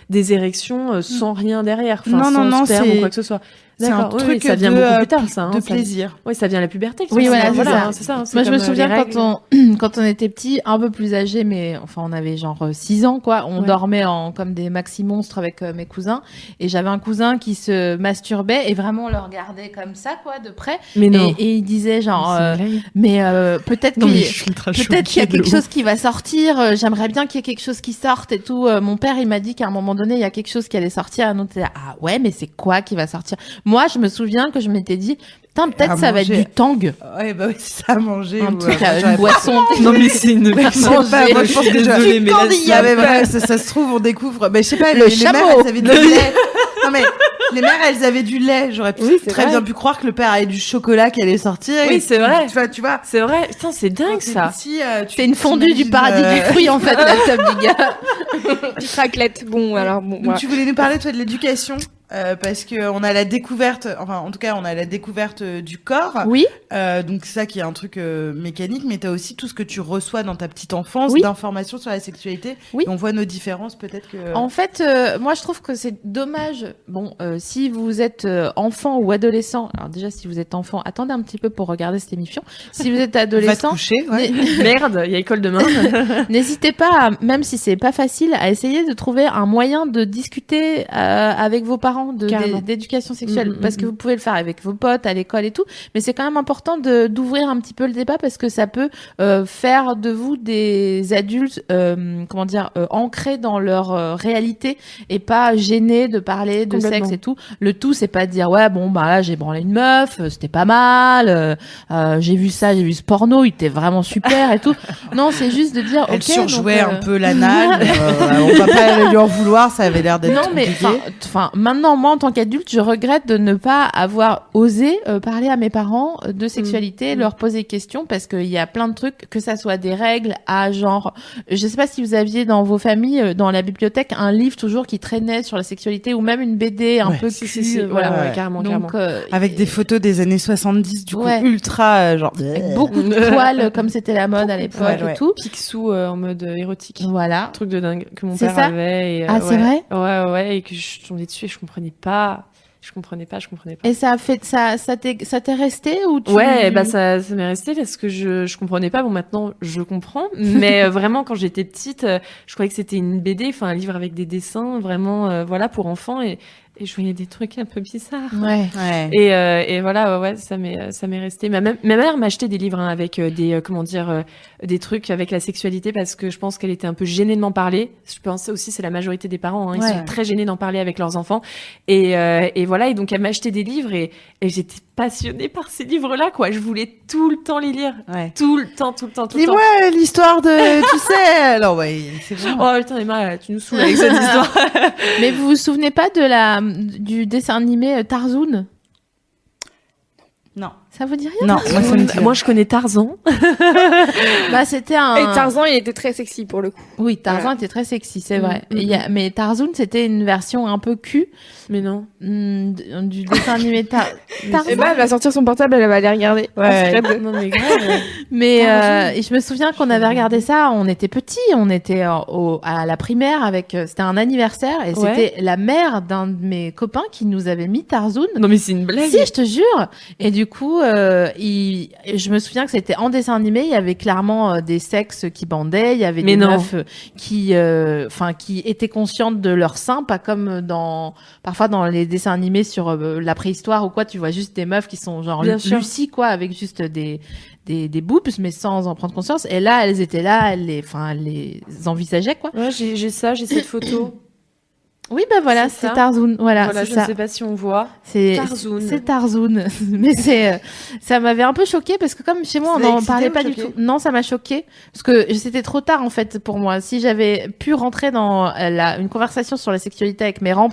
Speaker 3: des érections sans rien derrière. Enfin,
Speaker 1: Non,
Speaker 3: sans sperme
Speaker 1: c'est-
Speaker 3: ou quoi que ce soit.
Speaker 1: C'est un
Speaker 3: D'accord, oui,
Speaker 1: truc
Speaker 3: ça vient
Speaker 1: de,
Speaker 3: beaucoup plus tard, ça.
Speaker 1: de plaisir.
Speaker 3: Oui, ça vient à la puberté.
Speaker 2: Oui, voilà, c'est ça.
Speaker 3: hein, c'est ça. hein, c'est
Speaker 2: Moi, je me
Speaker 3: comme,
Speaker 2: souviens
Speaker 3: les règles.
Speaker 2: quand on était petit, un peu plus âgé, mais enfin, on avait genre 6 ans, quoi. On
Speaker 3: Ouais.
Speaker 2: dormait comme des maxi-monstres avec mes cousins. Et j'avais un cousin qui se masturbait et vraiment on le regardait comme ça, quoi, de près.
Speaker 3: Mais non.
Speaker 2: Et il disait genre,
Speaker 3: C'est une blague.
Speaker 2: mais peut-être
Speaker 3: Non, mais
Speaker 2: qu'il
Speaker 3: je suis ultra
Speaker 2: peut-être qu'il y a
Speaker 3: choquée de
Speaker 2: quelque
Speaker 3: ouf.
Speaker 2: chose qui va sortir. J'aimerais bien qu'il y ait quelque chose qui sorte et tout. Mon père, il m'a dit qu'à un moment donné, il y a quelque chose qui allait sortir. Et nous, on était là, ah ouais, mais c'est quoi qui va sortir? Moi, je me souviens que je m'étais dit, putain, peut-être
Speaker 1: À
Speaker 2: ça va être
Speaker 1: manger.
Speaker 2: du tang.
Speaker 1: Ouais, bah oui, c'est ça à manger.
Speaker 2: Un
Speaker 1: ou,
Speaker 2: truc,
Speaker 1: moi, j'aurais
Speaker 2: une boisson.
Speaker 3: Non, mais c'est une
Speaker 1: Je sais pas, moi, je pense que
Speaker 3: Désolée, mais là,
Speaker 1: Il y avait vrai, ça se trouve, on découvre. Mais je sais pas,
Speaker 2: Le
Speaker 1: les
Speaker 2: chameau.
Speaker 1: mères, elles avaient du lait. Non mais les mères, elles avaient du lait. J'aurais
Speaker 4: Oui, c'est
Speaker 1: très
Speaker 4: vrai.
Speaker 1: bien pu croire que le père avait du chocolat qui allait sortir.
Speaker 3: Oui,
Speaker 1: et
Speaker 3: c'est
Speaker 1: tu-
Speaker 3: vrai.
Speaker 1: Tu vois.
Speaker 3: C'est vrai. Putain, c'est dingue,
Speaker 1: Quand t'es
Speaker 3: ça.
Speaker 1: petit, tu
Speaker 2: C'est une fondue du
Speaker 1: t'imagines,
Speaker 2: paradis du fruit, en fait, la table du gars.
Speaker 4: Petite raclette. Bon, alors, bon,
Speaker 1: Donc
Speaker 4: voilà.
Speaker 1: tu voulais nous parler toi de l'éducation parce que on a la découverte, enfin en tout cas on a la découverte du corps.
Speaker 2: Oui.
Speaker 1: Donc c'est ça qui est un truc mécanique, mais t'as aussi tout ce que tu reçois dans ta petite enfance
Speaker 2: Oui.
Speaker 1: d'informations sur la sexualité.
Speaker 2: Oui.
Speaker 1: Et on voit nos différences peut-être que.
Speaker 2: En fait, moi, je trouve que c'est dommage. Bon, si vous êtes enfant ou adolescent, alors déjà, si vous êtes enfant, attendez un petit peu pour regarder cette émission. Si vous êtes
Speaker 1: Va te
Speaker 2: adolescent,
Speaker 1: coucher. Ouais.
Speaker 3: Merde, il y a école demain.
Speaker 2: n'hésitez pas, même si c'est pas facile, à essayer de trouver un moyen de discuter avec vos parents
Speaker 3: Carrément.
Speaker 2: d'éducation sexuelle, parce que
Speaker 3: mm.
Speaker 2: vous pouvez le faire avec vos potes à l'école et tout, mais c'est quand même important d'ouvrir un petit peu le débat parce que ça peut faire de vous des adultes, comment dire, ancrés dans leur réalité et pas gênés de parler de
Speaker 3: Complètement.
Speaker 2: sexe et tout. Le tout, c'est pas de dire ouais bon bah là j'ai branlé une meuf, c'était pas mal, j'ai vu ça, j'ai vu ce porno, il était vraiment super et tout. Non, c'est juste de dire
Speaker 1: Elle
Speaker 2: ok.
Speaker 1: surjouait
Speaker 2: donc,
Speaker 1: un peu l'anal. On va pas lui en vouloir, ça avait l'air d'être
Speaker 2: non mais
Speaker 1: compliqué.
Speaker 2: enfin maintenant moi en tant qu'adulte je regrette de ne pas avoir osé parler à mes parents de sexualité, leur poser des questions parce qu'il y a plein de trucs, que ça soit des règles à genre, je sais pas si vous aviez dans vos familles dans la bibliothèque un livre toujours qui traînait sur la sexualité ou même une BD un
Speaker 1: Ouais.
Speaker 2: peu
Speaker 3: Si,
Speaker 2: cul,
Speaker 3: si.
Speaker 2: voilà.
Speaker 3: Ouais, carrément, carrément.
Speaker 2: Donc
Speaker 1: Avec des photos des années 70, du coup,
Speaker 2: Ouais.
Speaker 1: ultra, genre.
Speaker 2: avec beaucoup de poils comme c'était la mode à l'époque
Speaker 1: Ouais.
Speaker 2: et tout.
Speaker 3: Picsou en mode érotique.
Speaker 2: Voilà.
Speaker 3: Truc de dingue que mon
Speaker 2: C'est
Speaker 3: père
Speaker 2: ça
Speaker 3: avait. Et,
Speaker 2: Ah, c'est
Speaker 3: ouais.
Speaker 2: vrai
Speaker 3: Ouais, et que je suis tombée dessus et je comprenais pas. Je comprenais pas.
Speaker 2: Et ça a fait ça t'est resté ou tu...
Speaker 3: Ouais, bah ça m'est resté parce que je comprenais pas. Bon, maintenant je comprends, mais vraiment quand j'étais petite, je croyais que c'était une BD, enfin un livre avec des dessins, vraiment voilà pour enfants et je voyais des trucs un peu bizarres.
Speaker 2: Ouais.
Speaker 1: Ouais.
Speaker 3: Et voilà, ouais, ça m'est resté. Ma mère m'a acheté des livres hein, avec des comment dire des trucs avec la sexualité parce que je pense qu'elle était un peu gênée de m'en parler. Je pense aussi c'est la majorité des parents, hein, ils
Speaker 2: Ouais.
Speaker 3: sont très gênés d'en parler avec leurs enfants. Et voilà, et donc elle m'a acheté des livres et j'étais passionnée par ces livres-là quoi. Je voulais tout le temps les lire,
Speaker 1: Ouais.
Speaker 3: tout le temps.
Speaker 1: Dis-moi l'histoire de, tu sais, alors ouais, c'est vrai.
Speaker 3: Oh putain Emma, tu nous saoules avec cette histoire.
Speaker 2: Mais vous vous souvenez pas du dessin animé Tarzoun?
Speaker 1: Non.
Speaker 2: Ça vous dit rien?
Speaker 1: Non, moi ça me dit
Speaker 3: Moi je connais Tarzan.
Speaker 2: Bah c'était un.
Speaker 4: Et Tarzan, il était très sexy pour le coup.
Speaker 2: Oui, Tarzan
Speaker 4: Voilà.
Speaker 2: était très sexy, c'est vrai. Et mais Tarzoun c'était une version un peu cul
Speaker 3: Mais non.
Speaker 2: du dessin animé Tarzan.
Speaker 4: Et bah, elle va sortir son portable, elle va aller regarder.
Speaker 1: Ouais.
Speaker 4: En secret.
Speaker 3: Non mais grave.
Speaker 2: Mais
Speaker 3: Tarzoun.
Speaker 2: et je me souviens qu'on avait regardé ça, on était petits, on était à la primaire avec c'était un anniversaire et
Speaker 3: Ouais.
Speaker 2: c'était la mère d'un de mes copains qui nous avait mis Tarzoun.
Speaker 3: Non mais c'est une blague.
Speaker 2: Si, je te jure. Et du coup, je me souviens que c'était en dessin animé. Il y avait clairement des sexes qui bandaient. Il y avait
Speaker 3: Mais
Speaker 2: des
Speaker 3: non.
Speaker 2: meufs qui étaient conscientes de leur sein, pas comme parfois dans les dessins animés sur la préhistoire ou quoi. Tu vois juste des meufs qui sont genre
Speaker 3: Bien sûr.
Speaker 2: Lucie quoi, avec juste des boobs, mais sans en prendre conscience. Et là, elles étaient là, elles les envisageaient quoi.
Speaker 3: Ouais, j'ai cette photo.
Speaker 2: Oui, bah voilà,
Speaker 3: C'est ça.
Speaker 2: c'est Tarzoun. Voilà,
Speaker 3: Voilà,
Speaker 2: c'est
Speaker 3: je
Speaker 2: ça.
Speaker 3: ne sais pas si on voit.
Speaker 2: C'est
Speaker 3: Tarzoun.
Speaker 2: C'est Tarzoun. Mais ça m'avait un peu choqué parce que comme chez moi on
Speaker 1: Ça t'a
Speaker 2: n'en
Speaker 1: excité
Speaker 2: parlait
Speaker 1: ou
Speaker 2: pas du
Speaker 1: choqué
Speaker 2: tout. Non, ça m'a choqué parce que c'était trop tard en fait pour moi. Si j'avais pu rentrer dans une conversation sur la sexualité avec mes ramps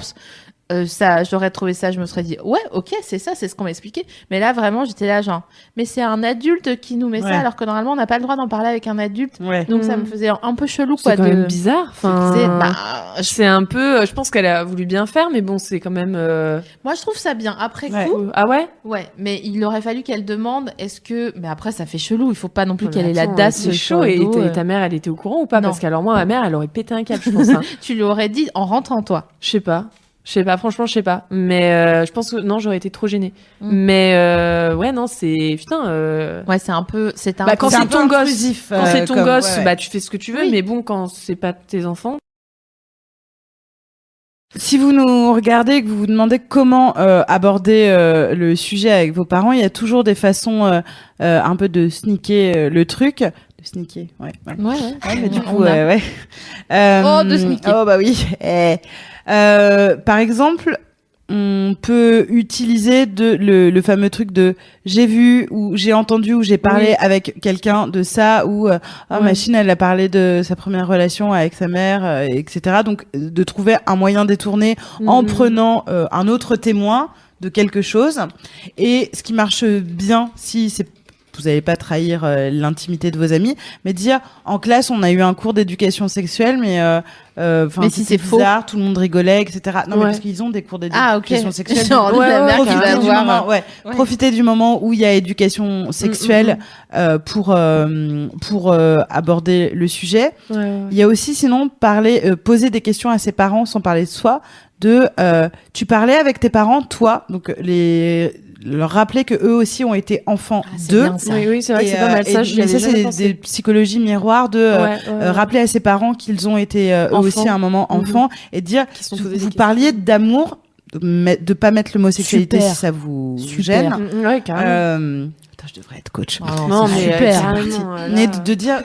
Speaker 2: ça, j'aurais trouvé ça, je me serais dit, ouais, ok, c'est ça, c'est ce qu'on m'a expliqué. Mais là, vraiment, j'étais là, genre, mais c'est un adulte qui nous met
Speaker 1: Ouais.
Speaker 2: ça, alors que normalement, on n'a pas le droit d'en parler avec un adulte.
Speaker 1: Ouais.
Speaker 2: Donc, ça me faisait un peu chelou,
Speaker 3: C'est
Speaker 2: quoi.
Speaker 3: quand même bizarre. Enfin, c'est un peu. Je pense qu'elle a voulu bien faire, mais bon, c'est quand même.
Speaker 2: Moi, je trouve ça bien. Après
Speaker 1: Ouais.
Speaker 2: coup,
Speaker 3: Ah ouais.
Speaker 2: ouais, mais il aurait fallu qu'elle demande, est-ce que, mais après, ça fait chelou. Il faut pas non plus
Speaker 3: Ouais,
Speaker 2: qu'elle
Speaker 3: mais
Speaker 2: ait la
Speaker 3: attends,
Speaker 2: DAS
Speaker 3: c'est
Speaker 2: sur
Speaker 3: chaud.
Speaker 2: le
Speaker 3: Et
Speaker 2: dos,
Speaker 3: ta mère, elle était au courant ou pas?
Speaker 2: Non.
Speaker 3: Parce qu'alors moi, ma mère, elle aurait pété un câble, je pense. Hein.
Speaker 2: Tu lui aurais dit en rentrant, toi.
Speaker 3: Je sais pas. Franchement, je sais pas. Mais je pense que non, j'aurais été trop gênée.
Speaker 2: Mm.
Speaker 3: Mais ouais, non, c'est putain.
Speaker 2: Ouais, c'est un peu, c'est un
Speaker 3: Bah,
Speaker 2: peu-
Speaker 3: quand
Speaker 1: C'est un
Speaker 3: c'est
Speaker 1: peu
Speaker 3: ton gosse,
Speaker 1: intrusif,
Speaker 3: quand c'est ton
Speaker 1: comme-
Speaker 3: gosse,
Speaker 1: ouais, ouais.
Speaker 3: bah tu fais ce que tu veux.
Speaker 2: Oui.
Speaker 3: Mais bon, quand c'est pas tes enfants.
Speaker 1: Si vous nous regardez et que vous vous demandez comment aborder le sujet avec vos parents, il y a toujours des façons un peu de sneaker le truc. De sneaker, ouais.
Speaker 2: Ouais, ouais.
Speaker 1: Ouais, mais du
Speaker 2: On
Speaker 1: coup,
Speaker 2: a-
Speaker 1: ouais.
Speaker 2: Oh, de sneaker.
Speaker 1: Oh, bah oui. Par exemple, on peut utiliser le fameux truc de j'ai vu ou j'ai entendu ou j'ai parlé
Speaker 3: Oui.
Speaker 1: avec quelqu'un de ça ou
Speaker 3: Ouais.
Speaker 1: Machine, elle a parlé de sa première relation avec sa mère, etc. Donc, de trouver un moyen détourné en prenant un autre témoin de quelque chose. Et ce qui marche bien, si c'est vous n'allez pas trahir l'intimité de vos amis, mais dire en classe on a eu un cours d'éducation sexuelle, mais
Speaker 2: Mais si c'est faux.
Speaker 1: bizarre, tout le monde rigolait, etc. Non, mais
Speaker 3: Ouais.
Speaker 1: parce qu'ils ont des cours
Speaker 2: Ah, ok.
Speaker 1: d'éducation sexuelle.
Speaker 2: Genre,
Speaker 3: Ouais,
Speaker 2: la
Speaker 3: ouais,
Speaker 2: mère qui
Speaker 1: Profitez
Speaker 2: va
Speaker 1: du
Speaker 2: voir.
Speaker 1: moment, ouais.
Speaker 2: Ouais.
Speaker 1: Profitez du moment où il y a éducation sexuelle pour aborder le sujet.
Speaker 3: Ouais, ouais.
Speaker 1: Il y a aussi sinon poser des questions à ses parents sans parler de soi. Tu parlais avec tes parents, toi, donc leur rappeler que eux aussi ont été enfants
Speaker 2: Ah, c'est
Speaker 1: d'eux.
Speaker 2: bien, ça.
Speaker 3: Oui, c'est vrai que c'est pas mal.
Speaker 1: Et-
Speaker 3: Ça, je
Speaker 1: mais ça, c'est des psychologies miroirs de rappeler à ses parents qu'ils ont été eux
Speaker 3: Enfants.
Speaker 1: aussi à un moment
Speaker 3: Mhm.
Speaker 1: enfants et dire
Speaker 3: Qui se sont posés des
Speaker 1: vous
Speaker 3: questions.
Speaker 1: parliez d'amour, de pas mettre l'homosexualité
Speaker 2: Super.
Speaker 1: si ça vous
Speaker 2: Super.
Speaker 1: gêne.
Speaker 3: Ouais, carrément.
Speaker 1: Putain, je devrais être coach.
Speaker 2: Oh,
Speaker 3: Non,
Speaker 2: c'est
Speaker 3: mais
Speaker 2: super.
Speaker 3: carrément,
Speaker 1: Mais de dire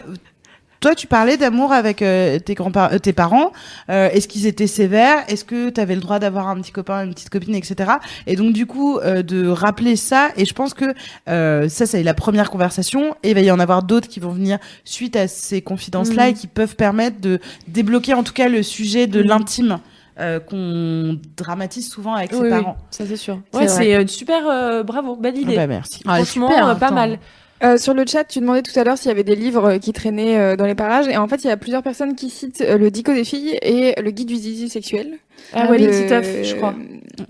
Speaker 1: toi, tu parlais d'amour avec tes parents. Est-ce qu'ils étaient sévères? Est-ce que tu avais le droit d'avoir un petit copain, une petite copine, etc. Et donc, du coup, de rappeler ça. Et je pense que ça est la première conversation. Et il va y en avoir d'autres qui vont venir suite à ces confidences-là et qui peuvent permettre de débloquer, en tout cas, le sujet de l'intime qu'on dramatise souvent avec ses
Speaker 3: Oui,
Speaker 1: parents.
Speaker 3: ça c'est sûr.
Speaker 2: C'est
Speaker 3: Ouais,
Speaker 2: vrai.
Speaker 3: c'est super, bravo, belle idée.
Speaker 1: Bah, merci.
Speaker 2: Ah,
Speaker 3: Franchement,
Speaker 2: super,
Speaker 3: pas
Speaker 2: attends.
Speaker 3: mal.
Speaker 4: Sur le chat, tu demandais tout à l'heure s'il y avait des livres qui traînaient dans les parages. Et en fait, il y a plusieurs personnes qui citent le Dico des filles et le guide du zizi sexuel.
Speaker 3: Ah,
Speaker 4: de-
Speaker 3: Walid Titeuf, je crois.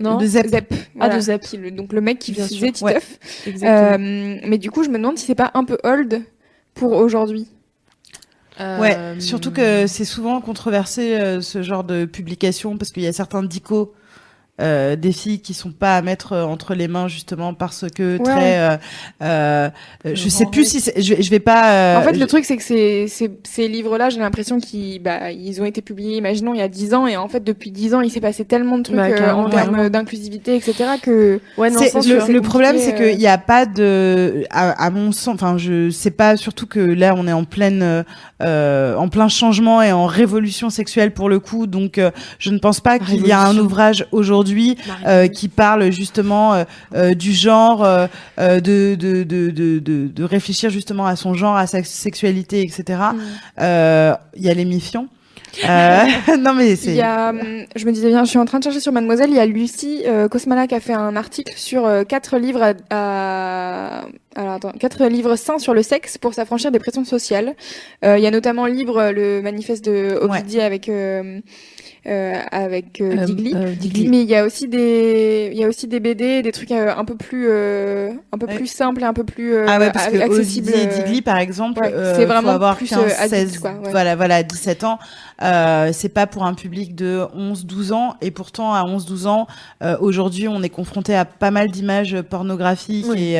Speaker 3: Non
Speaker 1: De Zep.
Speaker 4: Voilà,
Speaker 3: de Zep.
Speaker 4: donc le mec qui
Speaker 3: Bien
Speaker 4: faisait
Speaker 3: sûr.
Speaker 4: Titeuf.
Speaker 3: Exactement.
Speaker 4: Mais du coup, je me demande si c'est pas un peu old pour aujourd'hui.
Speaker 1: Ouais, surtout que c'est souvent controversé ce genre de publication parce qu'il y a certains dicos des filles qui sont pas à mettre entre les mains justement parce que je sais plus si je vais pas
Speaker 4: En fait, le truc, c'est que ces livres-là, j'ai l'impression ils ont été publiés, imaginons, il y a 10 ans, et en fait, depuis 10 ans, il s'est passé tellement de trucs
Speaker 3: Bah, carrément,
Speaker 4: en termes d'inclusivité, etc., que
Speaker 3: Ouais, non,
Speaker 1: c'est
Speaker 3: c'est sûr.
Speaker 1: le problème, c'est
Speaker 4: compliqué,
Speaker 1: qu'il n'y a pas de, à mon sens, enfin, je sais pas, surtout que là, on est en plein changement et en révolution sexuelle pour le coup, donc je ne pense pas qu'il y a un
Speaker 3: Révolution.
Speaker 1: ouvrage aujourd'hui qui parle justement du genre, de réfléchir justement à son genre, à sa sexualité, etc. Il y a l'émission. Non mais
Speaker 4: il
Speaker 1: c'est.
Speaker 4: y a, je me disais bien, je suis en train de chercher sur Mademoiselle, il y a Lucie Kosmala qui a fait un article sur 4 livres alors attends, 4 livres sains sur le sexe pour s'affranchir des pressions sociales. Il y a notamment le livre, le manifeste de Ovidiu avec Digli.
Speaker 2: Digli.
Speaker 4: Mais il y a aussi des BD, des trucs un peu plus simples et un peu plus
Speaker 1: Ah ouais, parce que
Speaker 4: accessibles.
Speaker 1: Ovidiu et Digli, par exemple,
Speaker 4: ouais, c'est vraiment
Speaker 1: faut avoir
Speaker 4: plus
Speaker 1: 15,
Speaker 4: adulte,
Speaker 1: 16,
Speaker 4: quoi, ouais.
Speaker 1: voilà, 17 ans. C'est pas pour un public de 11-12 ans. Et pourtant, à 11-12 ans, aujourd'hui, on est confronté à pas mal d'images pornographiques et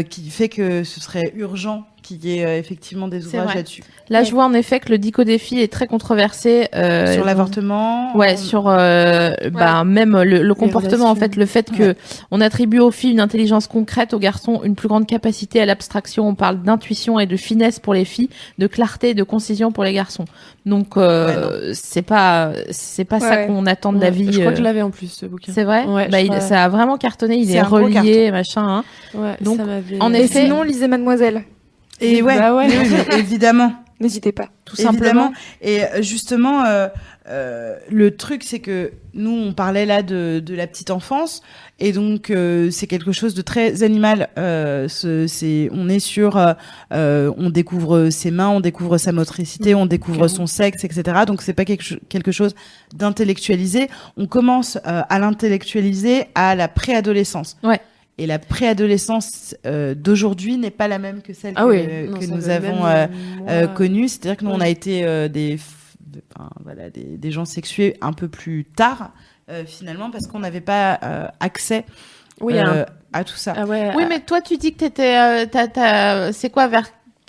Speaker 1: qui fait que ce serait urgent qu'il y ait effectivement des
Speaker 2: C'est
Speaker 1: ouvrages
Speaker 2: vrai.
Speaker 1: là-dessus.
Speaker 2: Là, je vois en effet que le Dico des filles est très controversé.
Speaker 1: Sur l'avortement.
Speaker 2: Ouais, sur même le comportement, en fait, le fait que on attribue aux filles une intelligence concrète, aux garçons une plus grande capacité à l'abstraction. On parle d'intuition et de finesse pour les filles, de clarté et de concision pour les garçons. Donc c'est pas ça
Speaker 4: Ouais.
Speaker 2: qu'on attend de la vie.
Speaker 3: Je crois que je l'avais en plus, ce bouquin.
Speaker 2: C'est vrai.
Speaker 3: Ouais,
Speaker 2: Bah,
Speaker 3: je crois.
Speaker 2: ça a vraiment cartonné. Il
Speaker 1: C'est
Speaker 2: est
Speaker 1: un gros
Speaker 2: relié, machin. Hein.
Speaker 3: Ouais,
Speaker 2: Donc,
Speaker 3: ça m'avait...
Speaker 2: en
Speaker 4: Et
Speaker 2: effet-
Speaker 4: sinon, lisez Mademoiselle.
Speaker 1: Et ouais,
Speaker 3: Bah ouais.
Speaker 1: oui, mais évidemment.
Speaker 4: n'hésitez pas.
Speaker 2: Tout
Speaker 1: Évidemment.
Speaker 2: simplement.
Speaker 1: Et justement, le truc, c'est que nous, on parlait là de la petite enfance, et donc c'est quelque chose de très animal. On est sur, on découvre ses mains, on découvre sa motricité, on découvre son sexe, etc. Donc c'est pas quelque chose d'intellectualisé. On commence à l'intellectualiser à la préadolescence.
Speaker 2: Ouais.
Speaker 1: Et la préadolescence d'aujourd'hui n'est pas la même que celle que nous avons connue. C'est-à-dire que nous, on a été des gens sexués un peu plus tard, finalement, parce qu'on n'avait pas accès à tout ça.
Speaker 3: Ah ouais,
Speaker 2: Oui, mais toi, tu dis que t'étais, c'est quoi,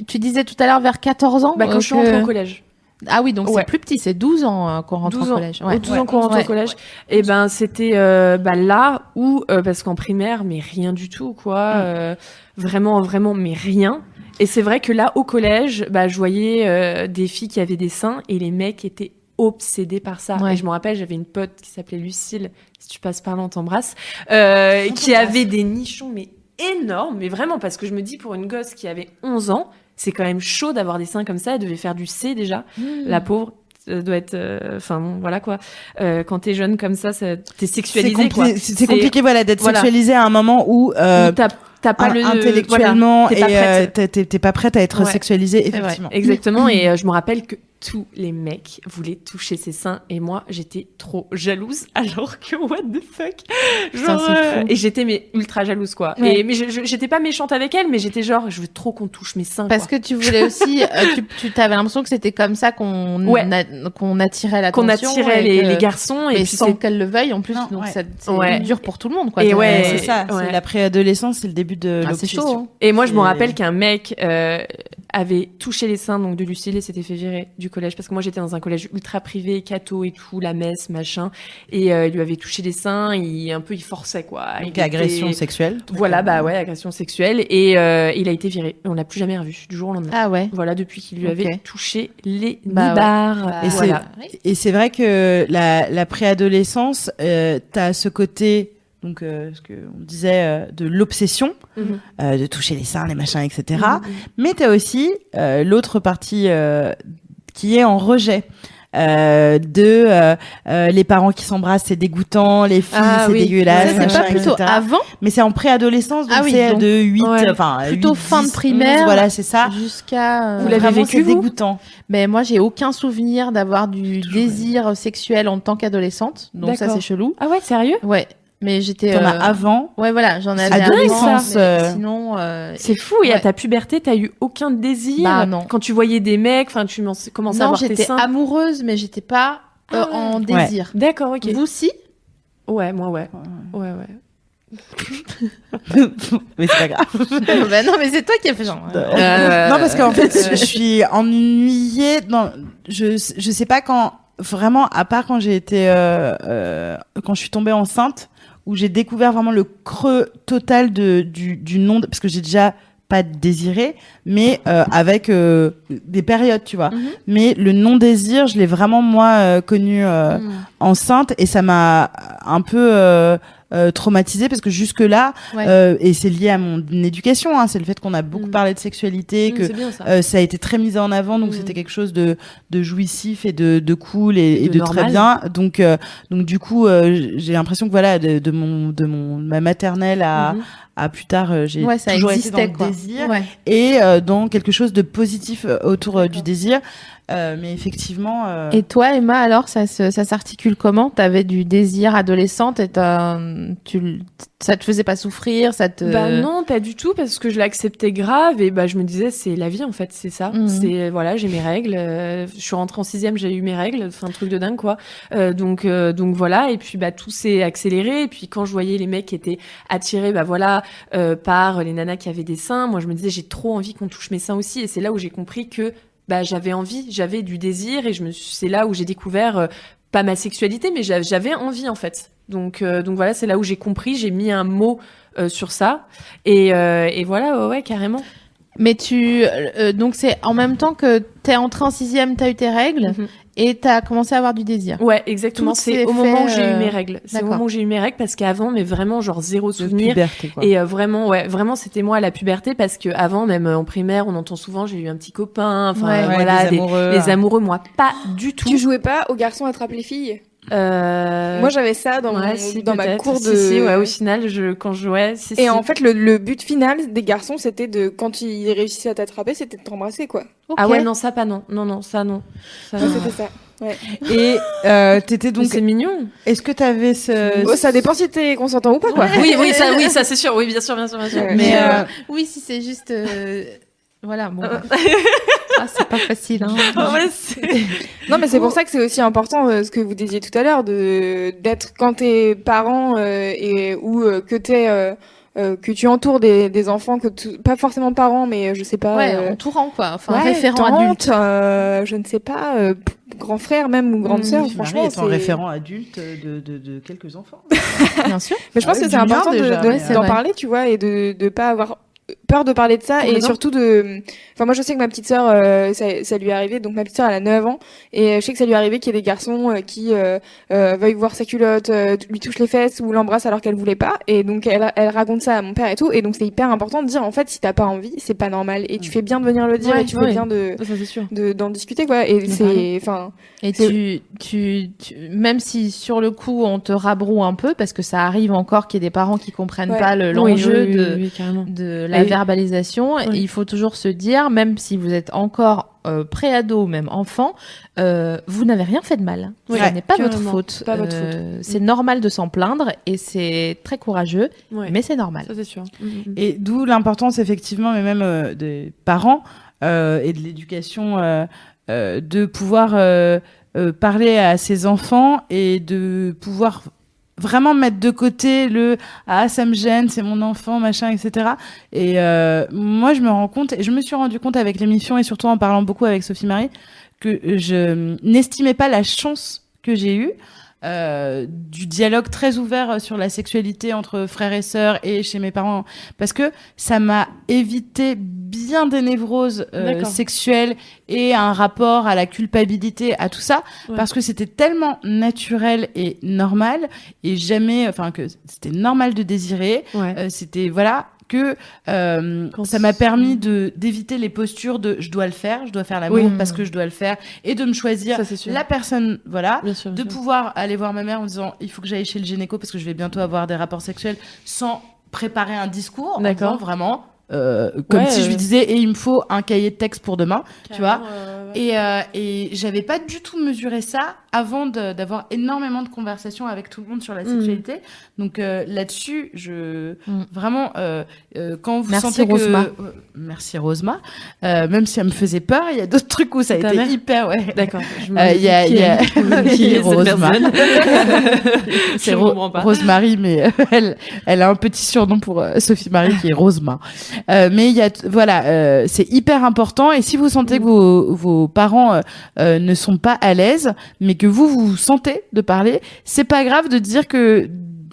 Speaker 2: tu disais tout à l'heure vers 14 ans?
Speaker 3: quand je suis rentrée au collège.
Speaker 2: Ah oui, donc c'est plus petit, c'est 12 ans qu'on rentre au collège.
Speaker 3: Ouais. 12 ans qu'on rentre au collège. Et ben, c'était là où, parce qu'en primaire, mais rien du tout, quoi. Vraiment, mais rien. Et c'est vrai que là, au collège, je voyais des filles qui avaient des seins et les mecs étaient obsédés par ça.
Speaker 2: Ouais.
Speaker 3: Et je me rappelle, j'avais une pote qui s'appelait Lucille, si tu passes par là, on t'embrasse, qui avait des nichons, mais énormes, mais vraiment, parce que je me dis, pour une gosse qui avait 11 ans, c'est quand même chaud d'avoir des seins comme ça. Elle devait faire du C déjà. La pauvre doit être. Enfin bon, voilà quoi. Quand t'es jeune comme ça, t'es sexualisé.
Speaker 1: C'est compliqué, voilà, d'être sexualisé à un moment où
Speaker 3: t'as pas le
Speaker 1: intellectuellement
Speaker 3: voilà,
Speaker 1: t'es pas prête à être sexualisée, effectivement.
Speaker 3: Exactement. Et je me rappelle que tous les mecs voulaient toucher ses seins et moi j'étais trop jalouse alors que what the fuck genre et j'étais ultra jalouse quoi.
Speaker 2: Ouais.
Speaker 3: Et mais j'étais pas méchante avec elle, mais j'étais genre je veux trop qu'on touche mes seins
Speaker 2: parce
Speaker 3: quoi.
Speaker 2: que tu voulais aussi tu t'avais l'impression que c'était comme ça qu'on attirait l'attention,
Speaker 3: qu'on attirait les garçons et
Speaker 2: puis
Speaker 3: sans
Speaker 2: qu'elles le veuillent en plus.
Speaker 1: Non,
Speaker 2: donc
Speaker 1: ouais.
Speaker 2: c'est dur pour tout le monde quoi.
Speaker 3: Et
Speaker 1: C'est ça, c'est la préadolescence, c'est le début de
Speaker 2: c'est
Speaker 1: l'obsession.
Speaker 2: chaud. Hein.
Speaker 3: Et moi je me rappelle qu'un mec avait touché les seins donc de Lucille et s'était fait virer du collège parce que moi j'étais dans un collège ultra privé, catho et tout, la messe, machin, et il lui avait touché les seins, il forçait quoi.
Speaker 1: Donc agression sexuelle.
Speaker 3: Voilà, agression sexuelle, et il a été viré. On l'a plus jamais revu du jour au lendemain.
Speaker 2: Ah ouais.
Speaker 3: Voilà, depuis qu'il lui avait touché les
Speaker 2: nibards.
Speaker 3: Ouais.
Speaker 1: Et c'est vrai que la préadolescence, t'as ce côté, donc ce que on disait de l'obsession, de toucher les seins, les machins, etc. Mais t'as aussi l'autre partie qui est en rejet. Les parents qui s'embrassent, c'est dégoûtant, les filles, c'est dégueulasse.
Speaker 2: Ça, c'est pas plutôt
Speaker 1: etc.
Speaker 2: avant?
Speaker 1: Mais c'est en préadolescence, donc c'est donc, de 8,
Speaker 2: plutôt
Speaker 1: 8,
Speaker 2: fin
Speaker 1: 10,
Speaker 2: de primaire.
Speaker 1: 11, voilà, c'est ça.
Speaker 2: Jusqu'à,
Speaker 3: vous l'avez vécu,
Speaker 1: c'est dégoûtant.
Speaker 2: Mais moi, j'ai aucun souvenir d'avoir du désir sexuel en tant qu'adolescente. Donc ça, c'est chelou.
Speaker 3: Ah ouais, sérieux?
Speaker 2: Ouais. Mais j'étais.
Speaker 1: T'en as avant.
Speaker 2: Ouais, voilà, j'en avais
Speaker 1: adolescence.
Speaker 2: Sinon,
Speaker 3: c'est fou. Et à ta puberté, t'as eu aucun désir.
Speaker 2: Bah non.
Speaker 3: Quand tu voyais des mecs, enfin, tu commençais à avoir tes seins.
Speaker 2: Non, j'étais amoureuse, mais j'étais pas en désir.
Speaker 3: Ouais. D'accord, ok.
Speaker 2: Vous aussi?
Speaker 3: Ouais, moi, ouais.
Speaker 1: Mais c'est pas grave.
Speaker 2: Bah non, mais c'est toi qui as fait genre.
Speaker 1: Non, parce qu'en fait, je suis ennuyée. Non, je sais pas quand. Vraiment, à part quand j'ai été, quand je suis tombée enceinte, où j'ai découvert vraiment le creux total du non, parce que j'ai déjà pas désiré, mais avec des périodes, tu vois. Mais le non désir, je l'ai vraiment moi connu enceinte, et ça m'a un peu traumatisée, parce que jusque là et c'est lié à mon éducation, hein, c'est le fait qu'on a beaucoup parlé de sexualité, que ça a été très mis en avant, donc c'était quelque chose de jouissif et de cool et de très bien, donc du coup j'ai l'impression que voilà, de ma maternelle à plus tard, j'ai toujours été dans le désir et dans quelque chose de positif autour du désir. Mais effectivement.
Speaker 2: Et toi, Emma, alors, ça s'articule comment? T'avais du désir adolescente et ça te faisait pas souffrir, ça te.
Speaker 3: Bah non, pas du tout, parce que je l'acceptais grave et je me disais c'est la vie en fait, c'est ça. C'est voilà, j'ai mes règles. Je suis rentrée en 6e, j'ai eu mes règles, enfin un truc de dingue quoi. Donc voilà, et puis tout s'est accéléré. Et puis quand je voyais les mecs qui étaient attirés, par les nanas qui avaient des seins, moi je me disais j'ai trop envie qu'on touche mes seins aussi. Et c'est là où j'ai compris que j'avais du désir, et c'est là où j'ai découvert pas ma sexualité, mais j'avais envie en fait. Donc voilà, c'est là où j'ai compris, j'ai mis un mot sur ça, et voilà, ouais, carrément.
Speaker 2: Mais donc c'est en même temps que t'es entrée en 6e, t'as eu tes règles, Et t'as commencé à avoir du désir.
Speaker 3: Ouais, exactement.
Speaker 2: Tout
Speaker 3: C'est
Speaker 2: s'est
Speaker 3: au moment où
Speaker 2: fait,
Speaker 3: j'ai eu mes règles. C'est au
Speaker 2: d'accord.
Speaker 3: moment où j'ai eu mes règles parce qu'avant, mais vraiment, genre zéro
Speaker 1: De
Speaker 3: souvenir.
Speaker 1: puberté, quoi.
Speaker 3: Et vraiment, c'était moi à la puberté parce que avant, même en primaire, on entend souvent, j'ai eu un petit copain. Enfin,
Speaker 2: Ouais,
Speaker 3: voilà,
Speaker 1: les amoureux.
Speaker 3: moi, pas du tout.
Speaker 4: Tu jouais pas aux garçons attrape les filles? Moi, j'avais ça dans dans ma
Speaker 3: peut-être.
Speaker 4: cour de.
Speaker 3: Si, ouais, au final, quand je jouais,
Speaker 4: Et en fait, le but final des garçons, c'était quand ils réussissaient à t'attraper, c'était de t'embrasser, quoi.
Speaker 3: Ah ouais, non, ça pas, non. Non, ça, non. Ça,
Speaker 4: Ouais,
Speaker 3: non.
Speaker 4: c'était ça. Ouais.
Speaker 1: Et t'étais
Speaker 3: Donc,
Speaker 1: donc.
Speaker 3: c'est mignon.
Speaker 1: Est-ce que t'avais ce.
Speaker 4: Oh, ça dépend si t'es consentant ou pas, quoi.
Speaker 3: Oui, ça, c'est sûr. Oui, bien sûr.
Speaker 4: Ouais.
Speaker 1: Mais
Speaker 2: Oui, si c'est juste... Voilà, bon. Ah, c'est pas facile, hein.
Speaker 3: Ouais,
Speaker 4: Non, mais c'est pour ça que c'est aussi important ce que vous disiez tout à l'heure, d'être quand t'es parent que tu entoures des enfants pas forcément parents, mais je sais pas.
Speaker 2: Ouais, entourant, quoi. Enfin,
Speaker 4: ouais,
Speaker 2: référent
Speaker 4: tante,
Speaker 2: adulte.
Speaker 4: je ne sais pas, grand frère même ou grande sœur. Franchement,
Speaker 1: est un référent adulte de quelques enfants.
Speaker 2: Bien sûr.
Speaker 4: Mais je pense que c'est
Speaker 1: Junior,
Speaker 4: important
Speaker 1: déjà,
Speaker 4: d'en
Speaker 1: mais,
Speaker 2: c'est
Speaker 4: d'en
Speaker 2: vrai.
Speaker 4: parler, tu vois, et de pas avoir peur de parler de ça et
Speaker 3: Complètement.
Speaker 4: surtout enfin moi je sais que ma petite sœur ça lui est arrivé, donc ma petite sœur elle a 9 ans et je sais que ça lui est arrivé qu'il y ait des garçons qui veuillent voir sa culotte, lui touchent les fesses ou l'embrassent alors qu'elle voulait pas, et donc elle raconte ça à mon père et tout, et donc c'est hyper important de dire en fait si t'as pas envie c'est pas normal et tu fais bien de venir le dire,
Speaker 3: Ouais,
Speaker 4: et tu fais
Speaker 3: ouais.
Speaker 4: bien
Speaker 3: Ça, c'est sûr.
Speaker 4: d'en discuter, quoi, et c'est enfin
Speaker 2: Et
Speaker 4: c'est-
Speaker 2: tu, même si sur le coup on te rabroue un peu, parce que ça arrive encore qu'il y ait des parents qui comprennent
Speaker 4: Ouais.
Speaker 2: pas l'enjeu
Speaker 3: oui, carrément.
Speaker 2: de la
Speaker 3: Et-
Speaker 2: verbalisation,
Speaker 3: Oui.
Speaker 2: il faut toujours se dire, même si vous êtes encore pré-ado, même enfant, vous n'avez rien fait de mal.
Speaker 3: Oui,
Speaker 2: Ce n'est pas
Speaker 3: carrément.
Speaker 2: votre faute.
Speaker 3: Pas votre faute.
Speaker 2: C'est normal de s'en plaindre et c'est très courageux,
Speaker 3: Ouais.
Speaker 2: mais c'est normal.
Speaker 3: Ça, c'est sûr.
Speaker 1: Et d'où l'importance, effectivement, mais même des parents et de l'éducation, de pouvoir parler à ses enfants et de pouvoir vraiment mettre de côté ah, ça me gêne, c'est mon enfant, machin, etc. Et moi, je me rends compte, et je me suis rendu compte avec l'émission et surtout en parlant beaucoup avec Sophie Marie, que je n'estimais pas la chance que j'ai eue du dialogue très ouvert sur la sexualité entre frères et sœurs et chez mes parents, parce que ça m'a évité bien des névroses
Speaker 3: D'accord.
Speaker 1: sexuelles et un rapport à la culpabilité, à tout ça,
Speaker 3: Ouais.
Speaker 1: parce que c'était tellement naturel et normal, et jamais, enfin, que c'était normal de désirer,
Speaker 3: Ouais.
Speaker 1: c'était, voilà, que ça m'a permis d'éviter les postures de je dois le faire, je dois faire l'amour
Speaker 3: Oui.
Speaker 1: parce que je dois le faire, et de me choisir
Speaker 3: Ça, c'est sûr.
Speaker 1: la personne, voilà,
Speaker 3: Bien sûr.
Speaker 1: de pouvoir aller voir ma mère en disant il faut que j'aille chez le gynéco parce que je vais bientôt avoir des rapports sexuels, sans préparer un discours, en
Speaker 3: D'accord.
Speaker 1: disant vraiment comme
Speaker 3: Ouais,
Speaker 1: si je lui disais et il me faut un cahier de texte pour demain, tu vois.
Speaker 3: Ouais.
Speaker 1: Et j'avais pas du tout mesuré ça avant d'avoir énormément de conversations avec tout le monde sur la sexualité. Donc là-dessus, vraiment, quand vous
Speaker 2: Merci,
Speaker 1: sentez
Speaker 2: Rosma.
Speaker 1: merci Rosma, même si elle me faisait peur, il y a d'autres trucs où ça a
Speaker 3: Ta
Speaker 1: été
Speaker 3: mère
Speaker 1: hyper, ouais.
Speaker 3: D'accord.
Speaker 1: Il y a
Speaker 3: qui est cette
Speaker 1: Rosma.
Speaker 3: personne
Speaker 1: C'est
Speaker 3: Je comprends pas.
Speaker 1: Rosemary, mais elle a un petit surnom pour Sophie Marie qui est Rosma. Mais il y a, voilà, c'est hyper important. Et si vous sentez que vos parents ne sont pas à l'aise, mais que vous sentez de parler, c'est pas grave de dire que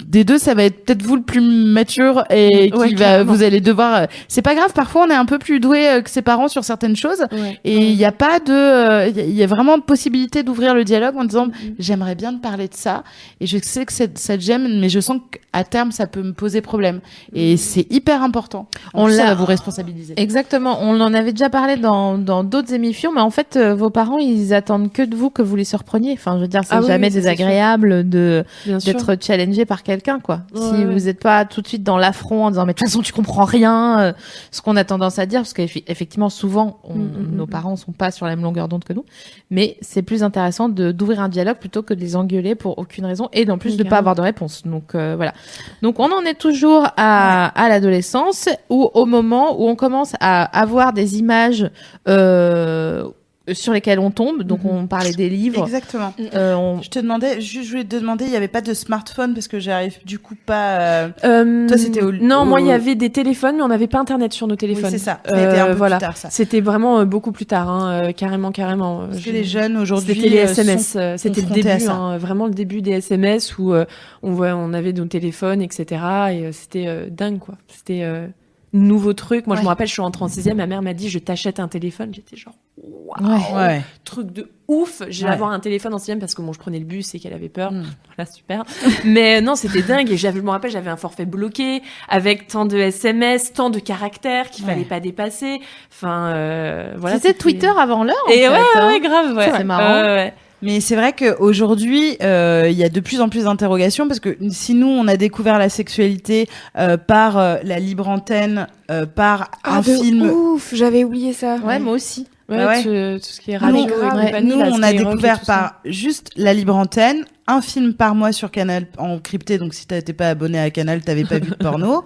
Speaker 1: des deux, ça va être peut-être vous le plus mature et
Speaker 3: Ouais, carrément.
Speaker 1: vous allez devoir. C'est pas grave. Parfois, on est un peu plus doué que ses parents sur certaines choses.
Speaker 3: Ouais.
Speaker 1: Et il y a pas de, il y a vraiment possibilité d'ouvrir le dialogue en disant j'aimerais bien te parler de ça et je sais que ça te gêne, mais je sens qu'à terme ça peut me poser problème. Et c'est hyper important.
Speaker 2: On
Speaker 1: Ça
Speaker 2: l'a-
Speaker 1: va vous responsabiliser.
Speaker 2: Exactement, on en avait déjà parlé dans d'autres émissions, mais en fait, vos parents, ils attendent que de vous que vous les surpreniez. Enfin, je veux dire, c'est
Speaker 3: Ah oui,
Speaker 2: jamais
Speaker 3: oui, ça, c'est
Speaker 2: désagréable
Speaker 3: Bien sûr.
Speaker 2: d'être challengé par quelqu'un, quoi.
Speaker 3: Ouais,
Speaker 2: Si
Speaker 3: ouais.
Speaker 2: vous n'êtes pas tout de suite dans l'affront en disant mais de toute façon tu comprends rien, ce qu'on a tendance à dire, parce qu'effectivement souvent nos parents sont pas sur la même longueur d'onde que nous, mais c'est plus intéressant d'ouvrir un dialogue plutôt que de les engueuler pour aucune raison et d'en plus
Speaker 3: Oui,
Speaker 2: de pas
Speaker 3: carrément.
Speaker 2: avoir de réponse. Donc voilà. Donc on en est toujours à l'adolescence, ou au moment où on commence à avoir des images sur lesquelles on tombe. Donc on parlait des livres.
Speaker 1: Exactement.
Speaker 2: On...
Speaker 1: Je voulais te demander, il y avait pas de smartphone parce que j'arrive du coup pas. Toi, c'était
Speaker 3: Non, moi, il y avait des téléphones, mais on n'avait pas Internet sur nos
Speaker 1: Oui,
Speaker 3: téléphones.
Speaker 1: c'est ça. Ça a été un peu
Speaker 3: voilà.
Speaker 1: plus tard, ça.
Speaker 3: C'était vraiment beaucoup plus tard, hein, carrément.
Speaker 1: Parce que les jeunes aujourd'hui,
Speaker 3: C'était les
Speaker 1: sont
Speaker 3: SMS, c'était le
Speaker 1: confrontés
Speaker 3: début,
Speaker 1: à ça.
Speaker 3: hein, vraiment le début des SMS où on avait nos téléphones, etc. Et c'était dingue, quoi. C'était nouveau truc. Moi, je
Speaker 2: Ouais.
Speaker 3: me rappelle, je suis rentrée en 6e, ma mère m'a dit, je t'achète un téléphone. J'étais genre, waouh,
Speaker 1: Ouais.
Speaker 3: truc de ouf. J'ai
Speaker 1: Ouais.
Speaker 3: avoir un téléphone en 6e parce que bon, je prenais le bus et qu'elle avait peur.
Speaker 1: Mm.
Speaker 3: Voilà, super. Mais non, c'était dingue. Et je me rappelle, j'avais un forfait bloqué avec tant de SMS, tant de caractères qu'il
Speaker 1: Ouais.
Speaker 3: fallait pas dépasser. Enfin, voilà.
Speaker 2: C'était Twitter avant l'heure.
Speaker 3: Et
Speaker 2: en
Speaker 3: ouais,
Speaker 2: fait, hein.
Speaker 3: ouais, grave, ouais.
Speaker 2: C'est marrant.
Speaker 3: Ouais.
Speaker 1: Mais c'est vrai qu'aujourd'hui, il y a de plus en plus d'interrogations parce que si nous, on a découvert la sexualité par la libre antenne, par un
Speaker 4: de
Speaker 1: film.
Speaker 4: ouf, j'avais oublié ça.
Speaker 2: Ouais, moi aussi.
Speaker 3: Ouais,
Speaker 1: Ouais.
Speaker 3: Tout ce qui est
Speaker 1: Nous,
Speaker 3: radio
Speaker 4: grave.
Speaker 3: et compagnie,
Speaker 1: nous,
Speaker 3: là,
Speaker 1: on a
Speaker 3: Skyrock et
Speaker 1: découvert
Speaker 3: tout ça.
Speaker 1: par juste la libre antenne, un film par mois sur Canal en crypté, donc si t'étais pas abonné à Canal, t'avais pas vu de porno,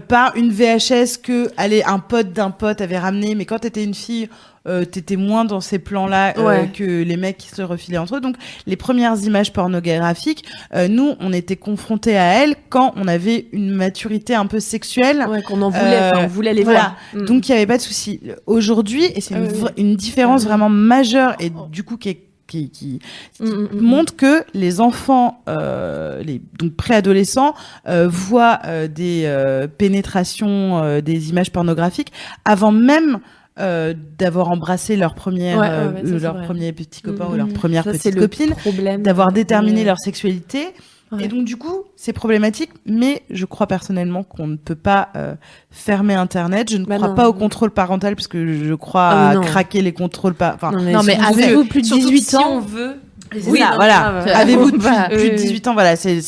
Speaker 1: par une VHS que, allez, un pote d'un pote avait ramené, mais quand t'étais une fille, t'étais moins dans ces plans-là
Speaker 3: Ouais.
Speaker 1: que les mecs qui se refilaient entre eux. Donc, les premières images pornographiques, nous, on était confrontés à elles quand on avait une maturité un peu sexuelle.
Speaker 3: Ouais, qu'on en voulait, on voulait les
Speaker 1: voilà.
Speaker 3: voir. Mm.
Speaker 1: Donc il n'y avait pas de souci. Aujourd'hui, et c'est
Speaker 4: oui.
Speaker 1: une différence vraiment majeure et du coup qui montre que les enfants, donc préadolescents, voient des pénétrations, des images pornographiques avant même d'avoir embrassé leur première,
Speaker 3: Ouais, ça, c'est
Speaker 1: leur
Speaker 3: vrai.
Speaker 1: premier petit copain ou
Speaker 2: Mhm.
Speaker 1: leur première
Speaker 3: Ça, c'est
Speaker 1: petite
Speaker 3: le
Speaker 1: copine,
Speaker 3: problème.
Speaker 1: d'avoir déterminé
Speaker 3: Ouais.
Speaker 1: leur sexualité.
Speaker 3: Ouais.
Speaker 1: Et donc du coup, c'est problématique, mais je crois personnellement qu'on ne peut pas fermer Internet. Je ne
Speaker 3: Bah
Speaker 1: crois
Speaker 3: non.
Speaker 1: pas au contrôle parental parce que je crois
Speaker 3: Ah
Speaker 1: à
Speaker 3: non.
Speaker 1: craquer les contrôles enfin,
Speaker 2: Non, mais
Speaker 3: surtout
Speaker 2: avez-vous
Speaker 3: que-
Speaker 2: plus de
Speaker 3: surtout que
Speaker 2: 18
Speaker 3: si
Speaker 2: ans
Speaker 3: on veut.
Speaker 1: oui,
Speaker 3: non,
Speaker 1: voilà.
Speaker 3: grave.
Speaker 1: Avez-vous
Speaker 2: Bah,
Speaker 1: plus de 18 ans, voilà, c'est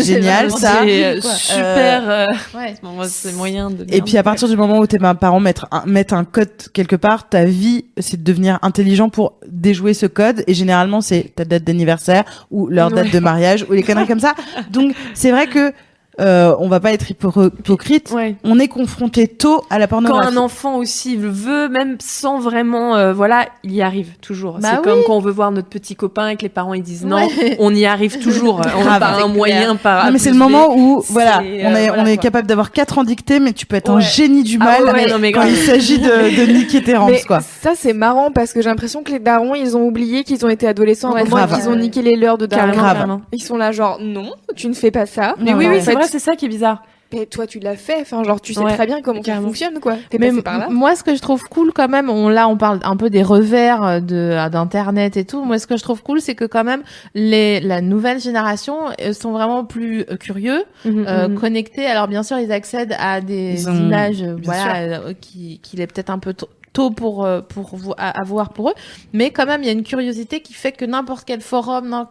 Speaker 1: génial
Speaker 2: vraiment
Speaker 1: ça.
Speaker 3: C'est
Speaker 2: Quoi.
Speaker 3: super.
Speaker 2: Ouais.
Speaker 3: Bon, c'est moyen de.
Speaker 1: Et puis à partir du moment où tes parents mettent un code quelque part, ta vie c'est de devenir intelligent pour déjouer ce code. Et généralement c'est ta date d'anniversaire ou leur date
Speaker 3: Ouais.
Speaker 1: de mariage ou les conneries comme ça. Donc c'est vrai que on va pas être hypocrite.
Speaker 3: Ouais.
Speaker 1: On est confronté tôt à la
Speaker 3: Quand
Speaker 1: pornographie.
Speaker 3: un enfant aussi le veut, même sans vraiment, voilà, il y arrive toujours.
Speaker 2: Bah
Speaker 3: C'est
Speaker 2: oui.
Speaker 3: comme quand on veut voir notre petit copain et que les parents ils disent non,
Speaker 2: Ouais.
Speaker 3: on y arrive toujours. On
Speaker 1: Grave.
Speaker 3: par un
Speaker 2: C'est
Speaker 3: moyen, par.
Speaker 1: Non, mais c'est le
Speaker 3: A+B.
Speaker 1: moment où voilà,
Speaker 3: C'est,
Speaker 1: on est
Speaker 3: voilà, quoi.
Speaker 1: capable d'avoir 4 ans dictées, mais tu peux être un
Speaker 3: Ouais.
Speaker 1: génie du
Speaker 3: Ah
Speaker 1: mal
Speaker 3: ouais, non, mais
Speaker 1: quand
Speaker 3: grave.
Speaker 1: il s'agit de niquer tes
Speaker 4: Mais
Speaker 1: rances, quoi.
Speaker 4: ça c'est marrant parce que j'ai l'impression que les darons ils ont oublié qu'ils ont été adolescents à
Speaker 2: Ouais,
Speaker 4: un moment et
Speaker 1: grave.
Speaker 4: qu'ils ont niqué les leurs de darons.
Speaker 3: Carrément,
Speaker 1: Grave.
Speaker 3: carrément.
Speaker 4: Ils sont là genre non, tu ne fais pas ça.
Speaker 3: Mais
Speaker 1: Non,
Speaker 3: oui,
Speaker 1: non,
Speaker 3: oui,
Speaker 1: en
Speaker 3: c'est
Speaker 4: fait,
Speaker 3: vrai, c'est ça qui est bizarre.
Speaker 4: Mais toi tu l'as fait, enfin genre tu sais
Speaker 3: Ouais,
Speaker 4: très bien comment ça
Speaker 3: carrément.
Speaker 4: fonctionne quoi. T'es
Speaker 2: Mais
Speaker 4: passé par là.
Speaker 2: moi, ce que je trouve cool quand même, on parle un peu des revers d'internet et tout. Moi, ce que je trouve cool, c'est que quand même la nouvelle génération sont vraiment plus curieux, connectés. Alors bien sûr, ils accèdent à des
Speaker 1: Ils ont-
Speaker 2: images,
Speaker 1: bien
Speaker 2: voilà, qu'il est peut-être un peu tôt pour avoir pour eux, mais quand même il y a une curiosité qui fait que n'importe quel forum,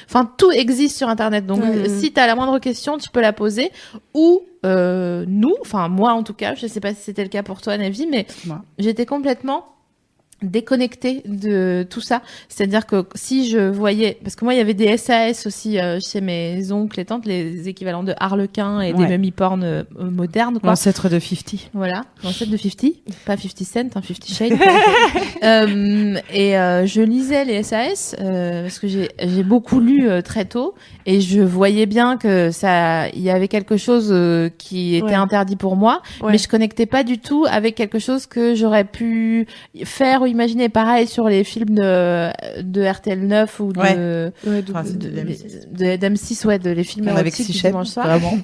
Speaker 2: enfin tout existe sur internet. Donc si t'as la moindre question, tu peux la poser ou nous, enfin moi en tout cas, je sais pas si c'était le cas pour toi Navi, mais
Speaker 1: Moi.
Speaker 2: j'étais complètement déconnectée de tout ça. C'est-à-dire que si je voyais, parce que moi il y avait des SAS aussi chez mes oncles et tantes, les équivalents de Harlequin et
Speaker 1: Ouais.
Speaker 2: des mummy-porn modernes, quoi.
Speaker 1: L'ancêtre de 50.
Speaker 2: Voilà, l'ancêtre de 50, pas 50 Cent, hein, 50 Shades. Je lisais les SAS parce que j'ai beaucoup lu très tôt et je voyais bien que il y avait quelque chose qui était
Speaker 3: Ouais.
Speaker 2: interdit pour moi,
Speaker 3: Ouais.
Speaker 2: mais je connectais pas du tout avec quelque chose que j'aurais pu faire ou imaginer. Pareil sur les films de RTL 9 ou
Speaker 1: Ouais.
Speaker 3: Ouais,
Speaker 1: Enfin, c'est
Speaker 2: de
Speaker 1: de l'M6.
Speaker 2: d'M6, ouais, de les films
Speaker 1: Avec
Speaker 2: érotiques
Speaker 1: 6
Speaker 2: du
Speaker 1: chaînes,
Speaker 2: dimanche soir.
Speaker 1: vraiment.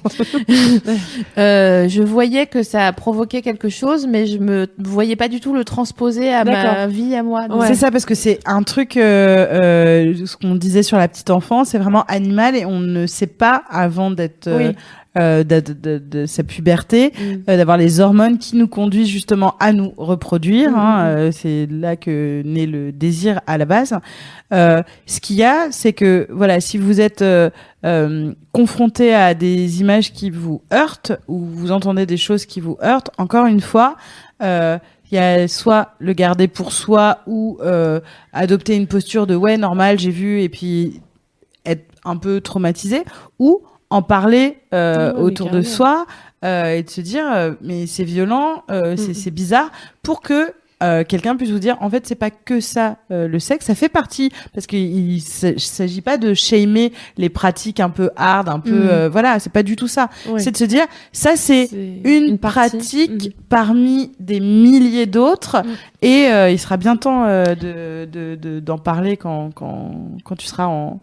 Speaker 2: Je voyais que ça provoquait quelque chose, mais je me voyais pas du tout le transposer à ma
Speaker 3: D'accord.
Speaker 2: vie à moi. Donc,
Speaker 3: Ouais.
Speaker 1: C'est ça, parce que c'est un truc, ce qu'on disait sur la petite enfance, c'est vraiment animal et on ne sait pas avant d'être
Speaker 3: Oui.
Speaker 1: de sa puberté, d'avoir les hormones qui nous conduisent justement à nous reproduire. C'est là que naît le désir à la base. Ce qu'il y a, c'est que voilà, si vous êtes confronté à des images qui vous heurtent ou vous entendez des choses qui vous heurtent, encore une fois, il y a soit le garder pour soi ou adopter une posture de ouais normal j'ai vu et puis être un peu traumatisé, ou en parler autour de
Speaker 3: carrément.
Speaker 1: soi et de se dire mais c'est violent, c'est bizarre, pour que quelqu'un puisse vous dire en fait c'est pas que ça le sexe, ça fait partie, parce qu'il s'agit pas de shamer les pratiques un peu hard, un peu voilà, c'est pas du tout ça.
Speaker 3: Ouais.
Speaker 1: C'est de se dire ça c'est une
Speaker 3: partie.
Speaker 1: pratique parmi des milliers d'autres et il sera bien temps d'en parler quand tu seras en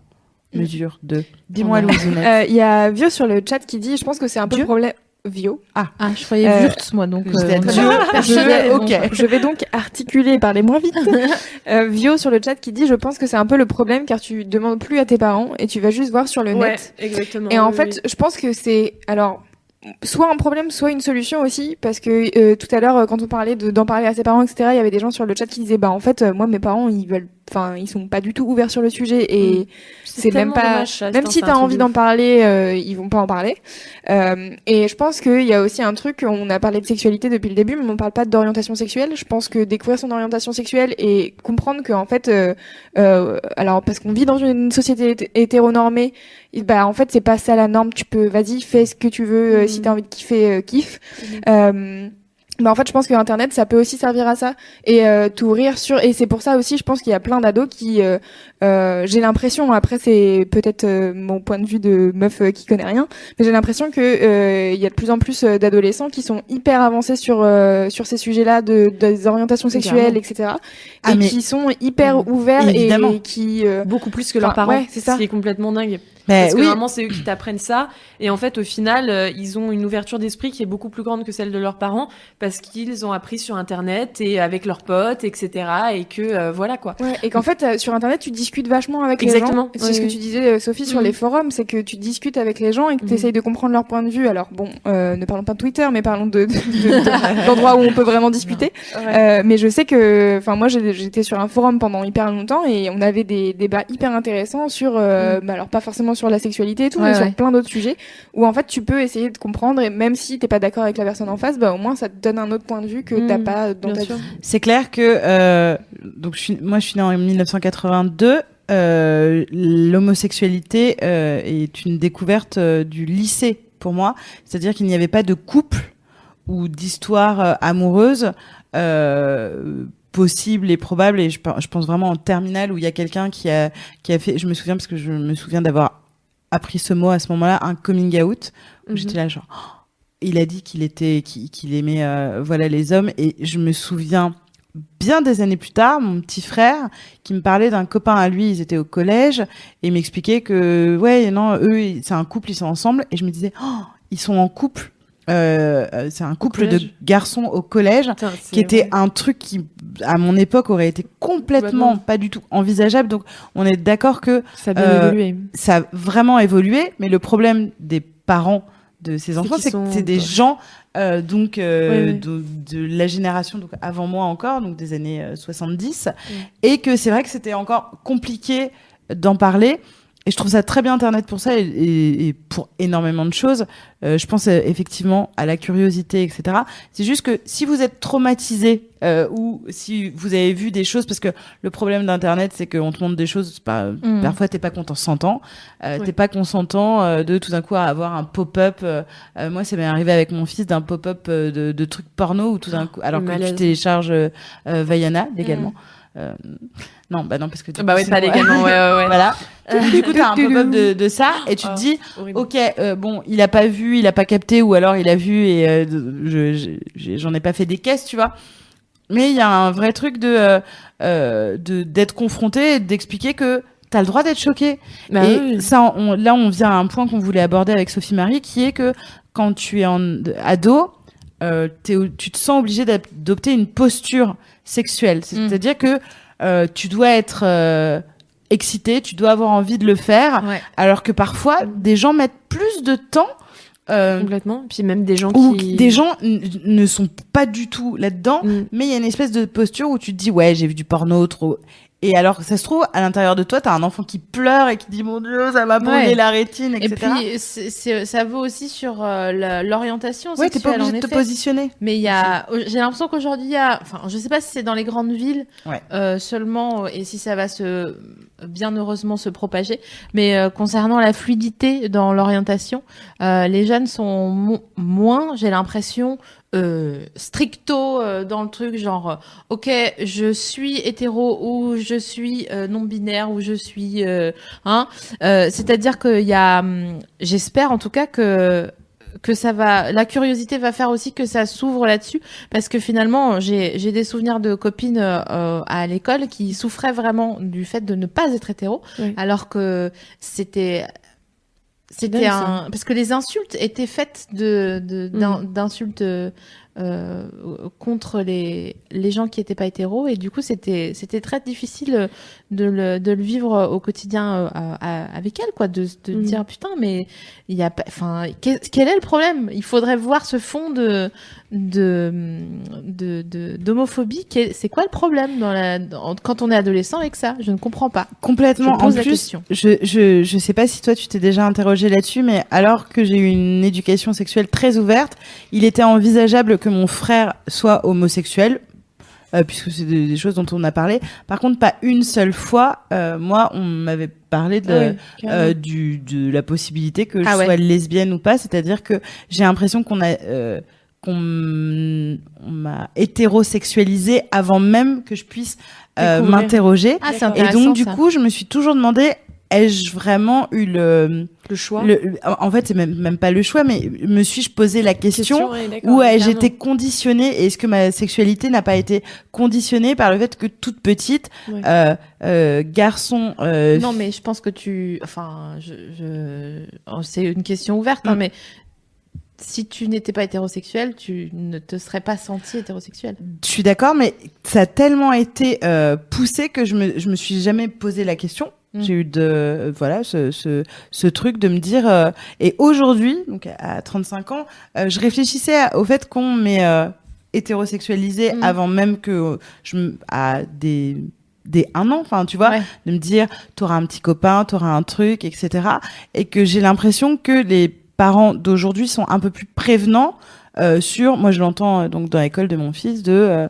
Speaker 1: mesure de. Dis-moi Louise.
Speaker 4: Il y a Vieux sur le chat qui dit, je pense que c'est un peu
Speaker 1: Dieu
Speaker 4: problème. Vio.
Speaker 2: Ah, je croyais Wurtz, moi, donc.
Speaker 4: Je vais donc articuler, parler moins vite. Vio sur le chat qui dit, je pense que c'est un peu le problème car tu demandes plus à tes parents et tu vas juste voir sur le net.
Speaker 3: Exactement.
Speaker 4: Et en fait, je pense que c'est, alors, soit un problème, soit une solution aussi, parce que tout à l'heure, quand on parlait d'en parler à ses parents, etc., il y avait des gens sur le chat qui disaient, bah en fait, moi mes parents, ils sont pas du tout ouverts sur le sujet et c'est même pas,
Speaker 3: dommage, ça,
Speaker 4: même si t'as envie d'en parler, ils vont pas en parler. Et je pense qu'il y a aussi un truc, on a parlé de sexualité depuis le début, mais on parle pas d'orientation sexuelle. Je pense que découvrir son orientation sexuelle et comprendre que en fait, alors parce qu'on vit dans une société hétéronormée, bah en fait c'est pas ça la norme. Tu peux, vas-y, fais ce que tu veux, si t'as envie de kiffer, kiffe. Bah en fait je pense que internet ça peut aussi servir à ça et t'ouvrir sur, et c'est pour ça aussi je pense qu'il y a plein d'ados qui j'ai l'impression, après c'est peut-être mon point de vue de meuf qui connaît rien, mais j'ai l'impression que il y a de plus en plus d'adolescents qui sont hyper avancés sur ces sujets-là des orientations sexuelles, etc. Et qui sont hyper ouverts et qui
Speaker 3: beaucoup plus que leurs parents.
Speaker 4: Ouais, c'est ça.
Speaker 3: Ce qui est complètement dingue.
Speaker 1: Mais
Speaker 3: Parce que vraiment, c'est eux qui t'apprennent ça. Et en fait, au final, ils ont une ouverture d'esprit qui est beaucoup plus grande que celle de leurs parents parce qu'ils ont appris sur Internet et avec leurs potes, etc. Et que, voilà, quoi.
Speaker 4: Ouais, et qu'en fait, sur Internet, tu discutes vachement avec les gens. C'est ce que tu disais, Sophie, sur les forums, c'est que tu discutes avec les gens et que tu essayes de comprendre leur point de vue. Alors, bon, ne parlons pas de Twitter, mais parlons d'endroits où on peut vraiment discuter. Mais je sais que, enfin, moi, j'étais sur un forum pendant hyper longtemps et on avait des débats hyper intéressants sur, bah, alors pas forcément sur la sexualité et tout, mais sur plein d'autres sujets où en fait tu peux essayer de comprendre et même si t'es pas d'accord avec la personne en face, bah au moins ça te donne un autre point de vue que t'as pas dans ta vie.
Speaker 1: C'est clair que donc moi je suis née en 1982. L'homosexualité est une découverte du lycée pour moi, c'est-à-dire qu'il n'y avait pas de couple ou d'histoire amoureuse possible et probable, et je pense vraiment en terminale où il y a quelqu'un qui a fait, je me souviens parce que je me souviens d'avoir appris ce mot à ce moment-là, un coming out, où j'étais là genre il a dit qu'il aimait voilà les hommes, et je me souviens bien des années plus tard, mon petit frère qui me parlait d'un copain à lui, ils étaient au collège et il m'expliquait que ouais non, eux c'est un couple, ils sont ensemble, et je me disais ils sont en couple. C'est un couple de garçons au collège. Putain, qui était un truc qui à mon époque aurait été complètement pas du tout envisageable. Donc on est d'accord que
Speaker 3: ça a bien évolué.
Speaker 1: Ça a vraiment évolué, mais le problème des parents de ces enfants, c'est que c'est des gens de la génération donc avant moi encore, donc des années 70, et que c'est vrai que c'était encore compliqué d'en parler. Et je trouve ça très bien Internet pour ça et pour énormément de choses. Je pense effectivement à la curiosité, etc. C'est juste que si vous êtes traumatisé ou si vous avez vu des choses, parce que le problème d'Internet, c'est qu'on te montre des choses, parfois t'es pas consentant, t'es pas consentant de tout d'un coup avoir un pop-up. Moi, ça m'est arrivé avec mon fils d'un pop-up de trucs porno où tout d'un coup, alors que tu télécharges Vaiana légalement. Non, parce que
Speaker 3: bah ouais, pas légalement, ouais.
Speaker 1: Voilà. Du coup, t'as un pop-up de ça et tu te dis, ok, bon, il a pas vu, il a pas capté, ou alors il a vu et j'en ai pas fait des caisses, tu vois. Mais il y a un vrai truc d'être confronté et d'expliquer que t'as le droit d'être choqué. Ça, là, on vient à un point qu'on voulait aborder avec Sophie Marie, qui est que quand tu es ado, tu te sens obligé d'adopter une posture sexuelle. C'est-à-dire que tu dois être excité, tu dois avoir envie de le faire, alors que parfois des gens mettent plus de temps.
Speaker 3: Complètement. Puis même des gens
Speaker 1: des gens ne sont pas du tout là-dedans, mais il y a une espèce de posture où tu te dis ouais, j'ai vu du porno trop. Et alors, ça se trouve, à l'intérieur de toi, t'as un enfant qui pleure et qui dit mon Dieu, ça m'a brûlé la rétine, etc.
Speaker 2: Et puis, ça vaut aussi sur l'orientation sexuelle.
Speaker 1: Ouais, t'es pas obligé de te positionner.
Speaker 2: Mais j'ai l'impression qu'aujourd'hui, enfin, je sais pas si c'est dans les grandes villes seulement, et si ça va bien heureusement se propager. Mais concernant la fluidité dans l'orientation, les jeunes sont moins, j'ai l'impression, stricto dans le truc, genre ok, je suis hétéro ou je suis non binaire ou je suis c'est-à-dire qu'il y a j'espère en tout cas que la curiosité va faire aussi que ça s'ouvre là-dessus, parce que finalement j'ai des souvenirs de copines à l'école qui souffraient vraiment du fait de ne pas être hétéro, alors que c'était C'était
Speaker 3: dingue, ça.
Speaker 2: parce que les insultes étaient faites d'insultes contre les gens qui étaient pas hétéros, et du coup c'était très difficile de le vivre au quotidien avec elle, quoi, de dire putain, mais il y a pas, enfin, quel est le problème? Il faudrait voir ce fond d'homophobie. C'est quoi le problème quand on est adolescent avec ça? Je ne comprends pas.
Speaker 1: Complètement.
Speaker 2: Je pose
Speaker 1: en
Speaker 2: la
Speaker 1: plus,
Speaker 2: question.
Speaker 1: je sais pas si toi tu t'es déjà interrogé là-dessus, mais alors que j'ai eu une éducation sexuelle très ouverte, il était envisageable que mon frère soit homosexuel, puisque c'est des choses dont on a parlé. Par contre, pas une seule fois, moi, on m'avait parlé de la possibilité que je sois lesbienne ou pas. C'est-à-dire que j'ai l'impression qu'on m'a hétérosexualisée avant même que je puisse m'interroger.
Speaker 2: Ah, c'est
Speaker 1: et
Speaker 2: intéressant,
Speaker 1: donc, du
Speaker 2: ça.
Speaker 1: coup, je me suis toujours demandé, ai-je vraiment eu le
Speaker 3: choix?
Speaker 1: En fait, c'est même pas le choix, mais me suis-je posé la question
Speaker 3: ouais, d'accord,
Speaker 1: où
Speaker 3: clairement.
Speaker 1: j'étais conditionnée, et est-ce que ma sexualité n'a pas été conditionnée par le fait que toute petite, garçon...
Speaker 2: Non, mais je pense que c'est une question ouverte, hein, mais si tu n'étais pas hétérosexuel, tu ne te serais pas senti hétérosexuel.
Speaker 1: Je suis d'accord, mais ça a tellement été poussé que je me suis jamais posé la question. J'ai eu ce truc de me dire et aujourd'hui, donc à 35 ans, je réfléchissais au fait qu'on m'ait hétérosexualisé avant même que à des 1 an, enfin tu vois, de me dire t'auras un petit copain, t'auras un truc, etc. Et que j'ai l'impression que les parents d'aujourd'hui sont un peu plus prévenants sur, moi je l'entends donc dans l'école de mon fils, de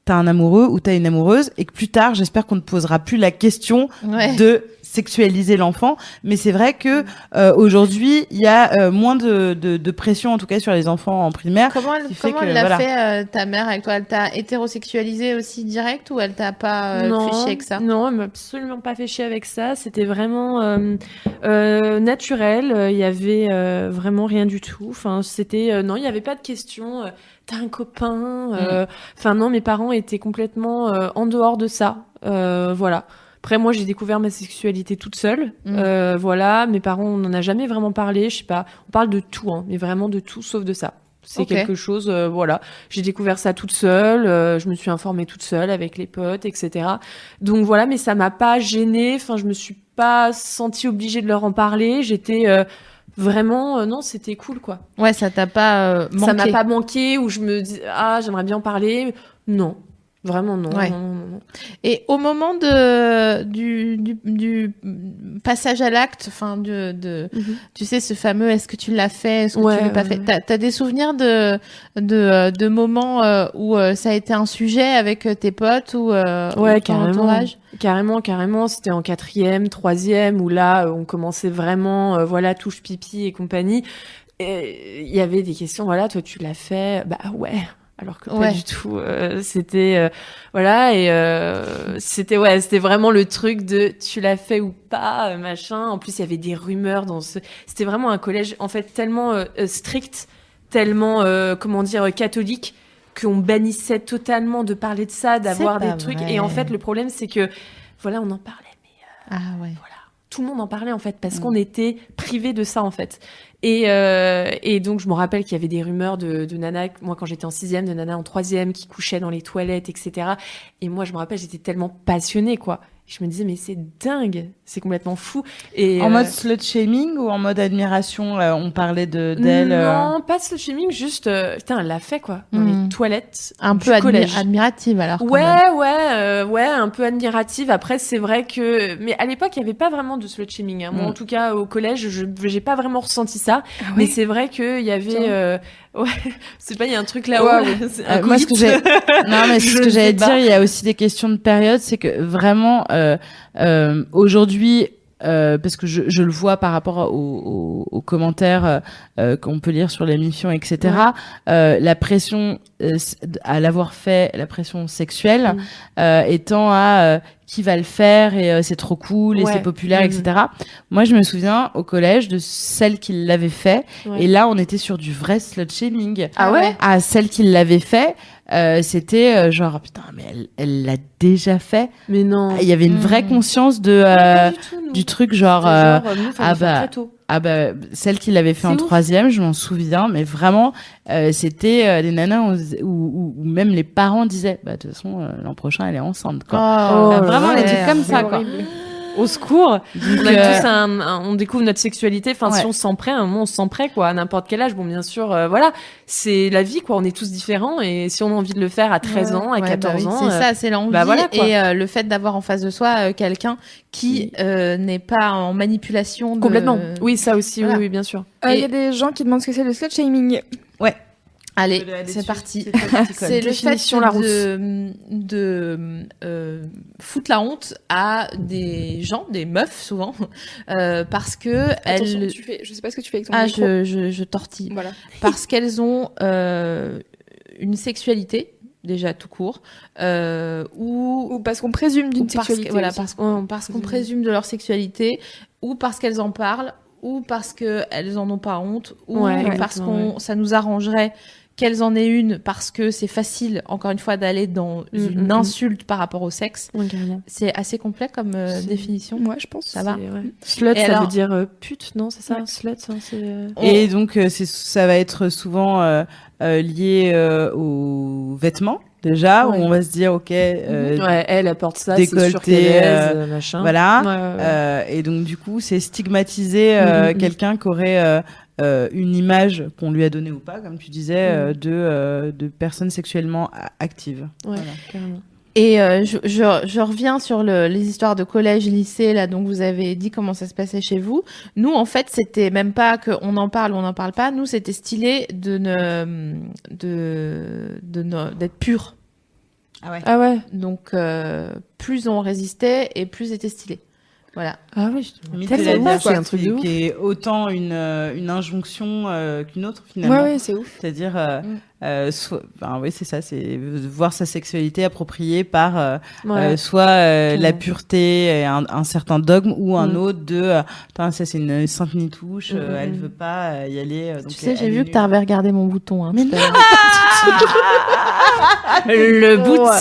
Speaker 1: t'as un amoureux ou t'as une amoureuse, et que plus tard, j'espère qu'on ne posera plus la question de sexualiser l'enfant. Mais c'est vrai que aujourd'hui, il y a moins de pression, en tout cas sur les enfants en primaire.
Speaker 2: Comment elle l'a fait, ta mère, avec toi? Elle t'a hétérosexualisé aussi direct, ou elle t'a pas fait chier avec ça?
Speaker 3: Non, elle m'a absolument pas fait chier avec ça. C'était vraiment naturel. Il y avait vraiment rien du tout. Enfin, c'était non, il y avait pas de question. T'as un copain. Enfin non, mes parents étaient complètement en dehors de ça. Voilà. Après, moi, j'ai découvert ma sexualité toute seule. Voilà. Mes parents, on n'en a jamais vraiment parlé. Je sais pas. On parle de tout, hein, mais vraiment de tout sauf de ça. C'est quelque chose, voilà. J'ai découvert ça toute seule. Je me suis informée toute seule avec les potes, etc. Donc voilà, mais ça m'a pas gênée. Enfin, je me suis pas sentie obligée de leur en parler. J'étais vraiment, non, c'était cool, quoi.
Speaker 2: Ouais, ça t'a pas manqué.
Speaker 3: Ça m'a pas manqué, où je me dis, j'aimerais bien en parler. Non. Vraiment, non,
Speaker 2: ouais.
Speaker 3: non.
Speaker 2: Et au moment du passage à l'acte, enfin, tu sais, ce fameux, est-ce que tu l'as fait, est-ce que tu l'as pas fait? T'as des souvenirs de moments où ça a été un sujet avec tes potes ou ton entourage?
Speaker 3: Carrément. C'était en 4e, 3e, où là, on commençait vraiment, touche pipi et compagnie. Il y avait des questions, voilà, toi, tu l'as fait? Bah ouais. Alors que pas du tout. C'était c'était vraiment le truc de tu l'as fait ou pas, machin. En plus, il y avait des rumeurs c'était vraiment un collège en fait tellement strict, tellement catholique, qu'on bannissait totalement de parler de ça, d'avoir des trucs. Et en fait, le problème c'est que on en parlait, mais tout le monde en parlait en fait, parce qu'on était privés de ça en fait. Et donc je me rappelle qu'il y avait des rumeurs de nanas, moi quand j'étais en 6e, de nanas en 3e qui couchaient dans les toilettes, etc. Et moi je me rappelle, j'étais tellement passionnée, quoi. Je me disais, mais c'est dingue, c'est complètement fou. Et
Speaker 1: en mode slut shaming ou en mode admiration, on parlait d'elle
Speaker 3: Non, pas slut shaming, juste putain, elle l'a fait, quoi, dans les toilettes
Speaker 2: un
Speaker 3: du
Speaker 2: peu
Speaker 3: collège.
Speaker 2: Admirative alors.
Speaker 3: Ouais, un peu admirative. Après, c'est vrai que, mais à l'époque, il y avait pas vraiment de slut shaming, hein. Moi, en tout cas, au collège, j'ai pas vraiment ressenti ça. Mais c'est vrai que il y avait c'est pas, il y a un truc là-haut.
Speaker 1: Moi, ce que j'allais dire, il y a aussi des questions de période, c'est que vraiment aujourd'hui, parce que je le vois par rapport aux commentaires qu'on peut lire sur l'émission, etc. La pression à l'avoir fait, la pression sexuelle étant à qui va le faire, et c'est trop cool et c'est populaire, etc. Moi, je me souviens au collège de celle qui l'avait fait, et là, on était sur du vrai slut shaming.
Speaker 2: Ah ouais.
Speaker 1: À celle qui l'avait fait, c'était genre putain, mais elle l'a déjà fait.
Speaker 3: Mais non.
Speaker 1: Il y avait une vraie conscience de du truc genre
Speaker 3: nous, très tôt.
Speaker 1: Ah bah celle qui l'avait fait
Speaker 3: C'est
Speaker 1: en
Speaker 3: ouf.
Speaker 1: 3e, je m'en souviens, mais vraiment c'était des nanas où même les parents disaient bah de toute façon l'an prochain elle est enceinte quoi. Enfin, vraiment
Speaker 3: ouais,
Speaker 1: des trucs comme ça quoi.
Speaker 4: horrible.
Speaker 3: Au secours.
Speaker 1: Donc,
Speaker 3: On a tous on découvre notre sexualité. Enfin,
Speaker 1: Ouais.
Speaker 3: si on se sent prêt, à un moment, on se sent prêt, quoi. À n'importe quel âge. Bon, bien sûr, voilà. C'est la vie, quoi. On est tous différents. Et si on a envie de le faire à 13 ans, à 14 ans.
Speaker 2: C'est ça, c'est l'envie
Speaker 3: bah voilà, quoi.
Speaker 2: et le fait d'avoir en face de soi quelqu'un qui n'est pas en manipulation.
Speaker 3: Complètement. Oui, ça aussi,
Speaker 2: Voilà.
Speaker 3: oui, bien sûr.
Speaker 4: Il y a des gens qui demandent ce que c'est le slut shaming.
Speaker 2: Allez,
Speaker 1: Je vais aller
Speaker 2: c'est
Speaker 1: dessus.
Speaker 2: parti.
Speaker 1: parti, quoi.
Speaker 2: C'est le fait
Speaker 3: Définition Larousse.
Speaker 2: de foutre la honte à des gens, des meufs souvent, parce que
Speaker 4: Attention,
Speaker 2: elles.
Speaker 4: je sais pas ce que tu fais avec ton
Speaker 2: Ah,
Speaker 4: micro.
Speaker 2: je tortille.
Speaker 4: Voilà.
Speaker 2: Parce qu'elles ont une sexualité déjà tout court,
Speaker 4: Ou parce qu'on présume d'une
Speaker 2: ou parce
Speaker 4: sexualité.
Speaker 2: que, voilà,
Speaker 4: aussi.
Speaker 2: parce qu'on présume de leur sexualité, ou parce qu'elles en parlent, ou parce qu'elles en ont pas honte, ou
Speaker 3: Ouais,
Speaker 2: parce
Speaker 3: exactement,
Speaker 2: ça nous arrangerait qu'elles en aient une, parce que c'est facile, encore une fois, d'aller dans une insulte par rapport au sexe.
Speaker 3: Ouais, carrément.
Speaker 2: C'est assez complet comme définition.
Speaker 4: Moi, je pense.
Speaker 2: Ça va.
Speaker 3: Slut,
Speaker 2: Et
Speaker 3: ça
Speaker 2: alors-
Speaker 3: veut dire pute, non? C'est ça? Slut, hein, c'est.
Speaker 1: Et donc ça va être souvent lié aux vêtements déjà
Speaker 3: Ouais.
Speaker 1: où on va se dire ok
Speaker 3: Ouais, elle porte ça, c'est sûr
Speaker 1: décolleté,
Speaker 3: qu'elle est aise, machin.
Speaker 1: voilà.
Speaker 3: Ouais, ouais, ouais.
Speaker 1: Et donc du coup c'est stigmatiser quelqu'un qui aurait une image qu'on lui a donnée ou pas, comme tu disais, de personnes sexuellement actives.
Speaker 3: Ouais,
Speaker 1: Voilà.
Speaker 3: carrément.
Speaker 2: Et je reviens sur les histoires de collège, lycée, là, donc vous avez dit comment ça se passait chez vous. Nous, en fait, c'était même pas qu'on en parle ou on n'en parle pas. Nous, c'était stylé d'être pur.
Speaker 3: Ah ouais.
Speaker 2: Donc, plus on résistait et plus c'était stylé. Voilà.
Speaker 3: Ah ouais,
Speaker 1: Limite,
Speaker 3: Tellement
Speaker 1: c'est la
Speaker 3: ouf, c'est un truc de ouf.
Speaker 1: qui est autant une injonction qu'une autre finalement.
Speaker 4: Ouais, c'est ouf.
Speaker 1: C'est-à-dire, oui, c'est ça, c'est voir sa sexualité appropriée par soit la pureté, et un certain dogme, ou un autre de, ça c'est une sainte nitouche, elle veut pas y aller. Donc
Speaker 2: Tu sais, j'ai
Speaker 1: elle est
Speaker 2: vu que
Speaker 1: nulle.
Speaker 2: t'avais regardé mon bouton. Hein, tout à l'heure.
Speaker 3: Le bouton.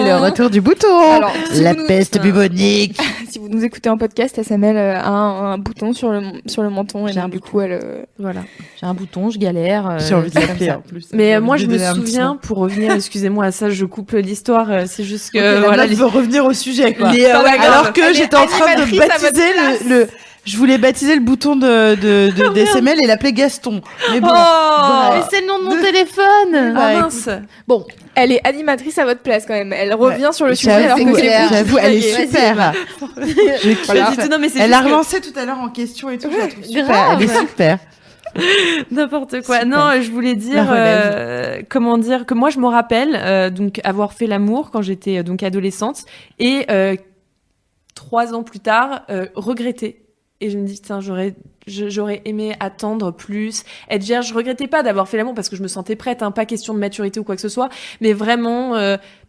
Speaker 1: Le retour du bouton.
Speaker 4: Alors, si
Speaker 1: La
Speaker 4: vous nous-
Speaker 1: peste bubonique.
Speaker 4: Si vous nous écoutez en podcast, SML a un bouton sur le menton et
Speaker 2: J'ai un
Speaker 4: donc, du coup elle.
Speaker 2: Voilà. J'ai un bouton, je galère.
Speaker 1: J'ai envie de
Speaker 2: c'est comme
Speaker 1: l'appeler
Speaker 2: ça.
Speaker 1: en plus.
Speaker 3: Mais
Speaker 1: J'ai envie
Speaker 3: moi,
Speaker 1: de
Speaker 3: je
Speaker 1: lui
Speaker 3: me
Speaker 1: donner un petit
Speaker 3: souviens,
Speaker 1: nom.
Speaker 3: pour revenir, excusez-moi à ça, je coupe l'histoire, c'est juste que,
Speaker 1: La
Speaker 3: voilà,
Speaker 1: meuf veut revenir au sujet, quoi.
Speaker 3: ouais, grave.
Speaker 1: Alors que
Speaker 4: Elle est
Speaker 1: j'étais en train de
Speaker 4: animatrice à votre
Speaker 1: baptiser je voulais baptiser le bouton de d'SML et l'appeler Gaston. Mais bon.
Speaker 3: Oh,
Speaker 2: Mais c'est le nom de mon téléphone.
Speaker 3: ah mince.
Speaker 4: Elle est animatrice à votre place quand même. Elle revient sur le sujet
Speaker 1: J'avoue,
Speaker 4: alors que c'est
Speaker 2: clair.
Speaker 4: vous.
Speaker 1: j'avoue, elle est
Speaker 2: Vas-y,
Speaker 1: super. Je kiffe.
Speaker 3: Pas du tout, non, mais c'est
Speaker 1: Elle
Speaker 3: juste
Speaker 1: a
Speaker 3: que-
Speaker 1: relancé tout à l'heure en question et tout. Je la trouve super.
Speaker 2: grave.
Speaker 1: Elle est super.
Speaker 3: N'importe quoi.
Speaker 1: Super.
Speaker 3: Non, je voulais dire,
Speaker 1: La relève.
Speaker 3: comment dire, que moi je me rappelle donc avoir fait l'amour quand j'étais donc adolescente et 3 ans plus tard regretter. Et je me dis putain, j'aurais aimé attendre plus, être vierge. Je regrettais pas d'avoir fait l'amour parce que je me sentais prête, hein, pas question de maturité ou quoi que ce soit, mais vraiment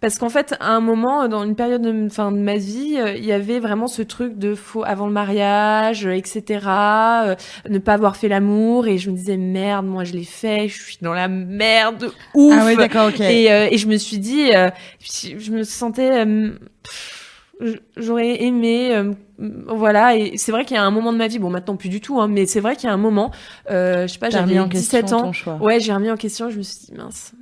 Speaker 3: parce qu'en fait à un moment dans une période de ma vie, il y avait vraiment ce truc de faut avant le mariage, etc. Ne pas avoir fait l'amour et je me disais merde, moi je l'ai fait, je suis dans la merde de ouf.
Speaker 1: Ah ouais, d'accord, ok.
Speaker 3: Et je me suis dit, je me sentais, j'aurais aimé, voilà. Et c'est vrai qu'il y a un moment de ma vie, bon maintenant plus du tout, hein, mais c'est vrai qu'il y a un moment, je sais pas,
Speaker 1: T'as remis
Speaker 3: j'avais
Speaker 1: en question
Speaker 3: 17 ans.
Speaker 1: ton choix.
Speaker 3: Ouais, j'ai remis en question. Je me suis dit mince,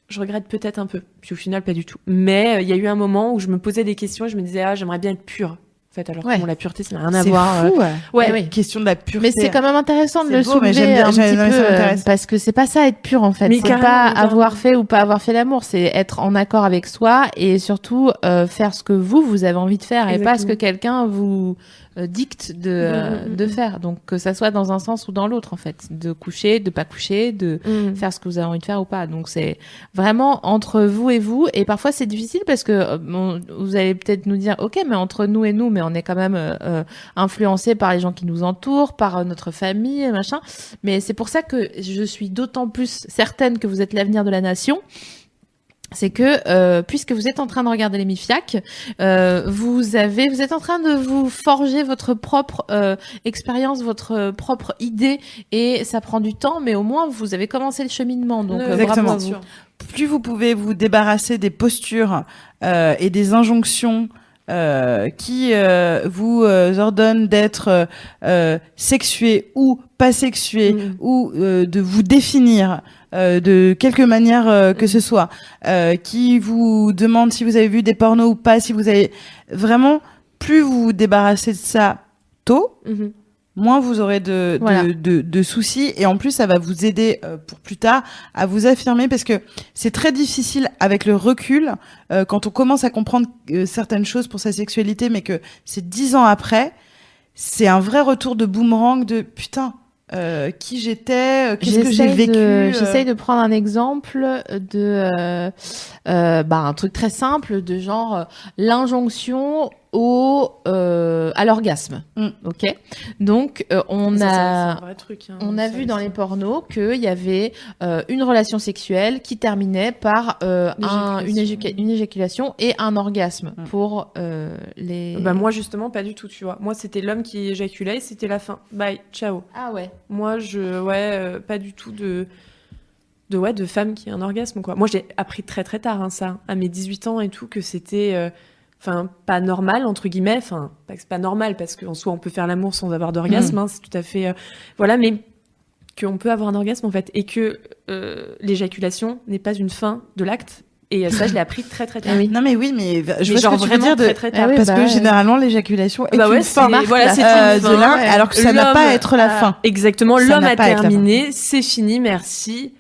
Speaker 3: je regrette peut-être un peu. Puis au final pas du tout. Mais il y a eu un moment où je me posais des questions et je me disais ah j'aimerais bien être pure. En fait, alors
Speaker 2: Ouais.
Speaker 3: que bon, la pureté ça n'a rien à
Speaker 1: C'est
Speaker 3: voir.
Speaker 1: fou.
Speaker 3: Ouais,
Speaker 2: oui.
Speaker 1: Question de la pureté.
Speaker 2: Mais c'est quand même intéressant de
Speaker 1: C'est
Speaker 2: le
Speaker 1: beau, mais
Speaker 2: soulever
Speaker 1: j'aime bien-
Speaker 2: un petit
Speaker 1: non, mais ça
Speaker 2: peu
Speaker 1: m'intéresse.
Speaker 2: parce que c'est pas ça être pur en fait.
Speaker 3: Mais
Speaker 2: C'est
Speaker 3: carrément,
Speaker 2: pas
Speaker 3: carrément.
Speaker 2: avoir fait ou pas avoir fait l'amour. C'est être en accord avec soi et surtout faire ce que vous avez envie de faire et pas ce que
Speaker 3: Exactement.
Speaker 2: quelqu'un vous dicte de faire. Donc que ça soit dans un sens ou dans l'autre en fait. De coucher, de pas coucher, de
Speaker 3: Mm.
Speaker 2: faire ce que vous avez envie de faire ou pas. Donc c'est vraiment entre vous et vous. Et parfois c'est difficile parce que vous allez peut-être nous dire ok mais entre nous et nous mais on est quand même influencé par les gens qui nous entourent, par notre famille, machin. Mais c'est pour ça que je suis d'autant plus certaine que vous êtes l'avenir de la nation. C'est que puisque vous êtes en train de regarder les MIFIAC, vous êtes en train de vous forger votre propre expérience, votre propre idée, et ça prend du temps, mais au moins vous avez commencé le cheminement. Donc
Speaker 1: Exactement.
Speaker 2: bravo à vous.
Speaker 1: Plus vous pouvez vous débarrasser des postures et des injonctions qui vous ordonne d'être sexué ou pas sexué ou de vous définir de quelque manière que ce soit, qui vous demande si vous avez vu des pornos ou pas, si vous avez vraiment, plus vous vous débarrassez de ça tôt, moins vous aurez de soucis, et en plus ça va vous aider pour plus tard à vous affirmer, parce que c'est très difficile avec le recul quand on commence à comprendre certaines choses pour sa sexualité, mais que c'est 10 ans après, c'est un vrai retour de boomerang de putain. Qui j'étais, qu'est-ce que j'ai vécu.
Speaker 2: J'essaye de prendre un exemple de un truc très simple de genre l'injonction à l'orgasme. Ok. Donc on
Speaker 3: ça,
Speaker 2: a
Speaker 3: c'est un vrai truc, hein.
Speaker 2: on a vu dans les pornos qu'il y avait une relation sexuelle qui terminait par une éjaculation et un orgasme pour les.
Speaker 3: Moi justement pas du tout, tu vois. Moi c'était l'homme qui éjaculait et c'était la fin. Bye, ciao.
Speaker 2: Ah ouais.
Speaker 3: Moi pas du tout de femme qui a un orgasme, quoi. Moi j'ai appris très très tard, hein, ça, à mes 18 ans et tout, que c'était pas normal, entre guillemets, pas que c'est pas normal, parce qu'en soi on peut faire l'amour sans avoir d'orgasme, hein, c'est tout à fait mais qu'on peut avoir un orgasme en fait, et que l'éjaculation n'est pas une fin de l'acte. Et ça, je l'ai appris très très tard.
Speaker 1: Oui. Non mais oui, mais je vois
Speaker 3: genre
Speaker 1: ce que tu veux
Speaker 3: vraiment
Speaker 1: dire
Speaker 3: très très tard.
Speaker 1: parce que généralement l'éjaculation est une fin
Speaker 3: c'est une
Speaker 1: de l'un,
Speaker 3: fin.
Speaker 1: alors que ça n'a pas à être la fin.
Speaker 3: Exactement,
Speaker 1: Ça
Speaker 3: l'homme
Speaker 1: n'a
Speaker 3: a
Speaker 1: pas à être la
Speaker 3: terminé, c'est fini, merci.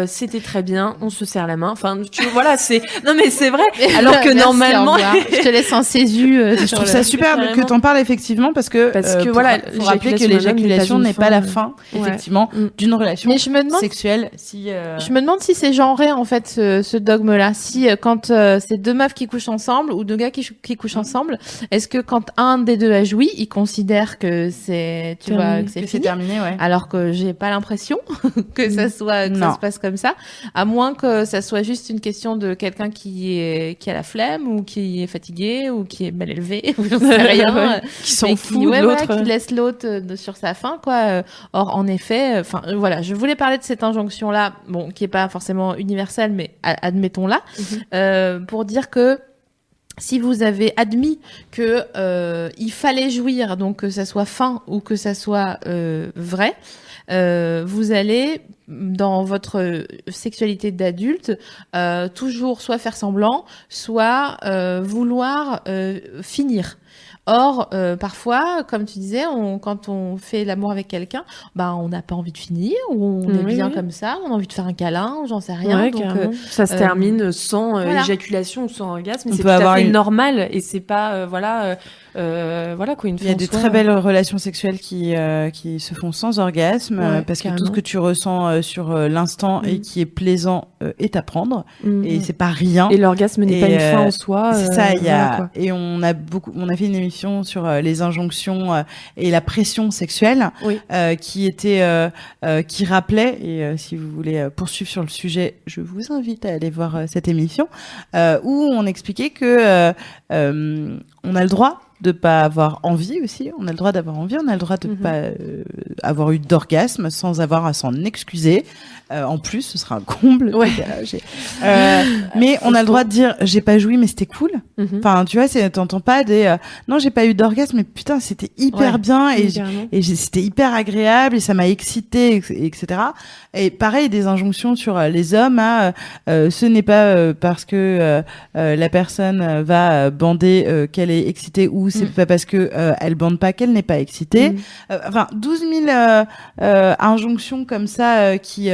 Speaker 3: C'était très bien, on se serre la main. Enfin, voilà, c'est. Non, mais c'est vrai. Alors que
Speaker 2: Merci,
Speaker 3: normalement,
Speaker 2: au revoir. Je te laisse en césu.
Speaker 1: Je trouve ça super que t'en parles effectivement, parce que
Speaker 3: voilà,
Speaker 1: faut rappeler que l'éjaculation n'est pas la fin, effectivement, d'une relation
Speaker 2: Mais je me demande
Speaker 1: sexuelle.
Speaker 2: Je me demande si c'est genré en fait ce dogme-là. Si quand c'est deux meufs qui couchent ensemble ou deux gars qui couchent ensemble, est-ce que quand un des deux a joui, il considère que c'est que c'est
Speaker 1: terminé, ouais.
Speaker 2: Alors que j'ai pas l'impression que ça soit ça se passe comme ça, à moins que ça soit juste une question de quelqu'un qui a la flemme ou qui est fatigué ou qui est mal élevé ou j'en sais rien,
Speaker 3: qui s'en fout
Speaker 2: de
Speaker 3: l'autre,
Speaker 2: qui laisse l'autre sur sa faim, quoi. Or en effet, voilà, je voulais parler de cette injonction là, bon, qui est pas forcément universelle, mais admettons-la, pour dire que si vous avez admis que il fallait jouir, donc que ça soit fin ou que ça soit vrai, vous allez dans votre sexualité d'adulte toujours soit faire semblant, soit vouloir finir. Or, parfois, comme tu disais, quand on fait l'amour avec quelqu'un, on n'a pas envie de finir, ou on est bien comme ça, on a envie de faire un câlin, ou j'en sais rien.
Speaker 3: Ouais,
Speaker 2: donc,
Speaker 3: ça se termine sans éjaculation ou sans orgasme, c'est tout à fait normal, et c'est pas voilà quoi, une.
Speaker 1: Il y a des très belles relations sexuelles qui se font sans orgasme, parce que tout ce que tu ressens sur l'instant et qui est plaisant est à prendre, et c'est pas rien.
Speaker 3: Et l'orgasme n'est pas une fin en soi.
Speaker 1: C'est ça, et on a fait une émission sur les injonctions et la pression sexuelle, qui rappelait, et si vous voulez poursuivre sur le sujet, je vous invite à aller voir cette émission, où on expliquait que on a le droit de pas avoir envie aussi, on a le droit d'avoir envie, on a le droit de pas avoir eu d'orgasme sans avoir à s'en excuser. En plus, ce sera un comble. Mais on a le droit de dire j'ai pas joui, mais c'était cool. Enfin, tu vois, t'entends pas des non, j'ai pas eu d'orgasme, mais putain, c'était hyper bien et c'était hyper agréable et ça m'a excité, etc. Et pareil, des injonctions sur les hommes ce n'est pas parce que la personne va bander qu'elle est excitée, ou c'est pas parce que elle bande pas qu'elle n'est pas excitée. 12 000 injonctions comme ça qui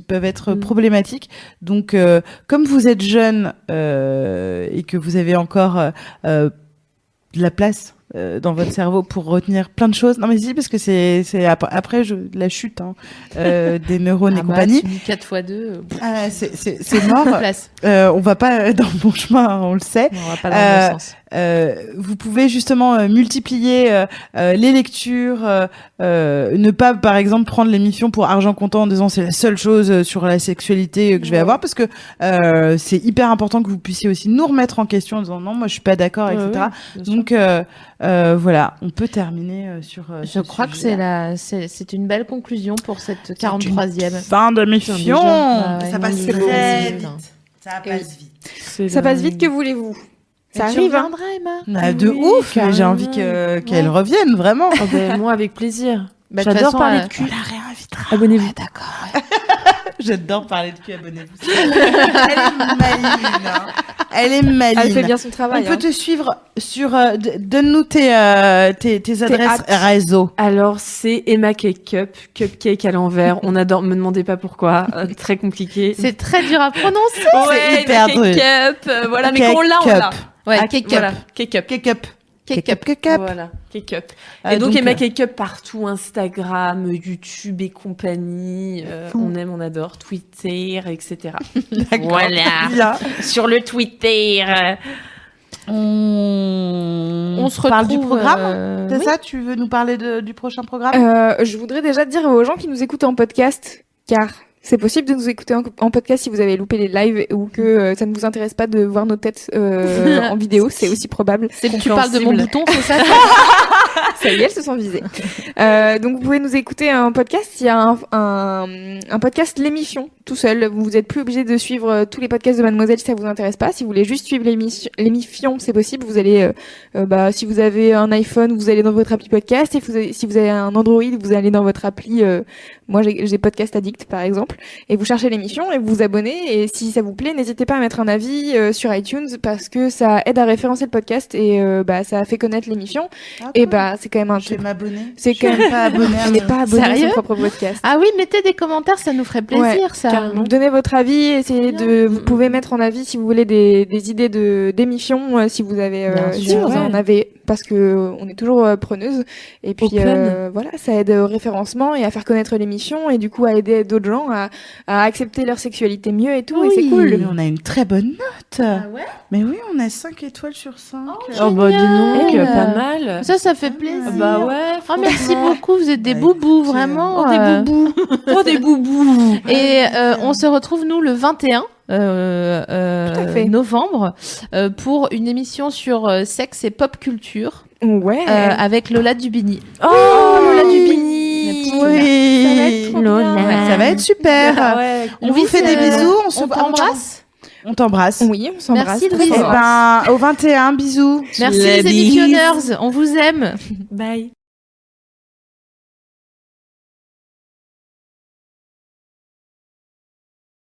Speaker 1: peuvent être problématiques. Donc, comme vous êtes jeune et que vous avez encore de la place dans votre cerveau pour retenir plein de choses. Non mais si, parce que c'est après la chute des neurones et compagnie.
Speaker 2: 4 x 2.
Speaker 1: C'est mort. On va pas dans le bon chemin, on le sait.
Speaker 2: On va pas dans le bon sens.
Speaker 1: Vous pouvez justement multiplier les lectures, ne pas par exemple prendre l'émission pour argent comptant en disant c'est la seule chose sur la sexualité que je vais avoir, parce que c'est hyper important que vous puissiez aussi nous remettre en question en disant non, moi je suis pas d'accord, etc. Donc voilà, on peut terminer sur
Speaker 2: je crois que c'est une belle conclusion pour cette 43e
Speaker 1: fin d'émission. Ça passe très vite.
Speaker 4: Ça passe vite, que voulez-vous? Ça
Speaker 2: Tu
Speaker 4: arrive, hein.
Speaker 2: reviendras, Emma.
Speaker 1: Ah, de
Speaker 3: Oui,
Speaker 1: ouf, mais j'ai
Speaker 3: carrément.
Speaker 1: envie qu'elle revienne, vraiment.
Speaker 3: Oh, ben, moi, avec plaisir.
Speaker 2: Bah, de toute
Speaker 3: J'adore
Speaker 2: façon,
Speaker 3: parler de cul.
Speaker 1: On la réinvitera.
Speaker 3: Abonnez-vous.
Speaker 2: D'accord.
Speaker 1: J'adore parler de cul, abonnez-vous. Elle est maligne, hein. Elle est maligne.
Speaker 4: Elle fait bien son
Speaker 1: On
Speaker 4: travail.
Speaker 1: peut
Speaker 4: hein.
Speaker 1: te suivre sur... donne-nous tes adresses réseau.
Speaker 3: Alors, c'est Emma Cake Cup, cupcake à l'envers. On adore, me demandez pas pourquoi. Très compliqué.
Speaker 2: C'est très dur à prononcer.
Speaker 1: c'est hyper
Speaker 3: Emma
Speaker 1: drôle.
Speaker 3: Cake Cup. Voilà, mais
Speaker 1: Cake
Speaker 3: quand on l'a, on l'a.
Speaker 1: Cup.
Speaker 2: Ouais,
Speaker 3: Ah,
Speaker 2: cake up.
Speaker 3: Voilà, Cake Cup.
Speaker 1: Cake up.
Speaker 2: Cake up.
Speaker 1: Cake up.
Speaker 3: Voilà, Cake Up.
Speaker 1: Ah,
Speaker 3: Et donc,
Speaker 1: donc,
Speaker 3: Emma Cake Cup partout, Instagram, YouTube et compagnie. On aime, on adore. Twitter, etc.
Speaker 1: D'accord.
Speaker 3: Voilà.
Speaker 1: Bien.
Speaker 3: Sur le Twitter.
Speaker 2: On se
Speaker 1: parle
Speaker 2: retrouve
Speaker 1: du programme. C'est
Speaker 2: oui.
Speaker 1: ça, tu veux nous parler du prochain programme?
Speaker 4: Je voudrais déjà dire aux gens qui nous écoutent en podcast, car c'est possible de nous écouter en podcast si vous avez loupé les lives ou que ça ne vous intéresse pas de voir nos têtes en vidéo, c'est aussi probable.
Speaker 2: Tu parles de mon
Speaker 3: Compréhensible.
Speaker 2: bouton, c'est ça?
Speaker 4: Ça y est, elles se sont visées. Donc vous pouvez nous écouter en podcast. Il y a un podcast l'émission tout seul. Vous n'êtes plus obligé de suivre tous les podcasts de Mademoiselle si ça vous intéresse pas. Si vous voulez juste suivre l'émission, c'est possible. Vous allez, si vous avez un iPhone, vous allez dans votre appli podcast. Et si vous avez un Android, vous allez dans votre appli. Moi, j'ai Podcast Addict par exemple. Et vous cherchez l'émission et vous vous abonnez. Et si ça vous plaît, n'hésitez pas à mettre un avis sur iTunes parce que ça aide à référencer le podcast et ça fait connaître l'émission.
Speaker 1: Ah,
Speaker 4: Et
Speaker 1: cool.
Speaker 4: c'est quand même un
Speaker 1: Je vais
Speaker 4: truc.
Speaker 1: m'abonner.
Speaker 4: C'est
Speaker 1: Je
Speaker 4: quand
Speaker 1: suis
Speaker 4: même
Speaker 1: pas abonnée.
Speaker 4: On n'est pas abonné à
Speaker 2: Sérieux
Speaker 4: son propre podcast.
Speaker 2: Ah oui, mettez des commentaires, ça nous ferait plaisir, ça.
Speaker 3: carrément.
Speaker 4: Donnez votre avis, essayez vous pouvez mettre en avis si vous voulez des idées d'émissions, si vous avez,
Speaker 2: Bien
Speaker 4: si
Speaker 2: sûr,
Speaker 4: vous en avez, parce que on est toujours preneuse. Et puis
Speaker 3: Open.
Speaker 4: voilà, ça aide au référencement et à faire connaître l'émission et du coup à aider d'autres gens à accepter leur sexualité mieux et tout. Et c'est
Speaker 1: Mais
Speaker 4: cool.
Speaker 1: on a une très bonne note.
Speaker 2: ouais?
Speaker 1: Mais oui, on a 5 étoiles sur 5.
Speaker 3: Oh, bah, dis donc,
Speaker 2: Génial.
Speaker 3: pas mal.
Speaker 2: Ça fait plaisir.
Speaker 3: Ah, bah ouais.
Speaker 2: Oh, merci
Speaker 3: franchement.
Speaker 2: beaucoup, vous êtes des
Speaker 1: Ouais,
Speaker 2: boubous,
Speaker 1: c'est-
Speaker 2: vraiment.
Speaker 3: Oh, des boubous. Oh, des boubous.
Speaker 2: Et on se retrouve, nous, le 21
Speaker 4: à fait.
Speaker 2: novembre pour une émission sur sexe et pop culture
Speaker 4: Ouais.
Speaker 2: avec Lola Dubini.
Speaker 3: Oh, Lola Dubini.
Speaker 1: Oui.
Speaker 4: Ça va être trop bien.
Speaker 2: Lola.
Speaker 1: Ça va être super.
Speaker 3: Ah ouais.
Speaker 1: On vous fait des bisous.
Speaker 2: On t'embrasse.
Speaker 1: On t'embrasse.
Speaker 4: Oui, on s'embrasse.
Speaker 2: Merci,
Speaker 4: très
Speaker 2: Louise.
Speaker 1: Eh
Speaker 4: fort.
Speaker 1: ben, au 21, bisous.
Speaker 2: Merci
Speaker 3: La
Speaker 2: les
Speaker 3: bise.
Speaker 2: émissionneurs, on vous aime.
Speaker 3: Bye.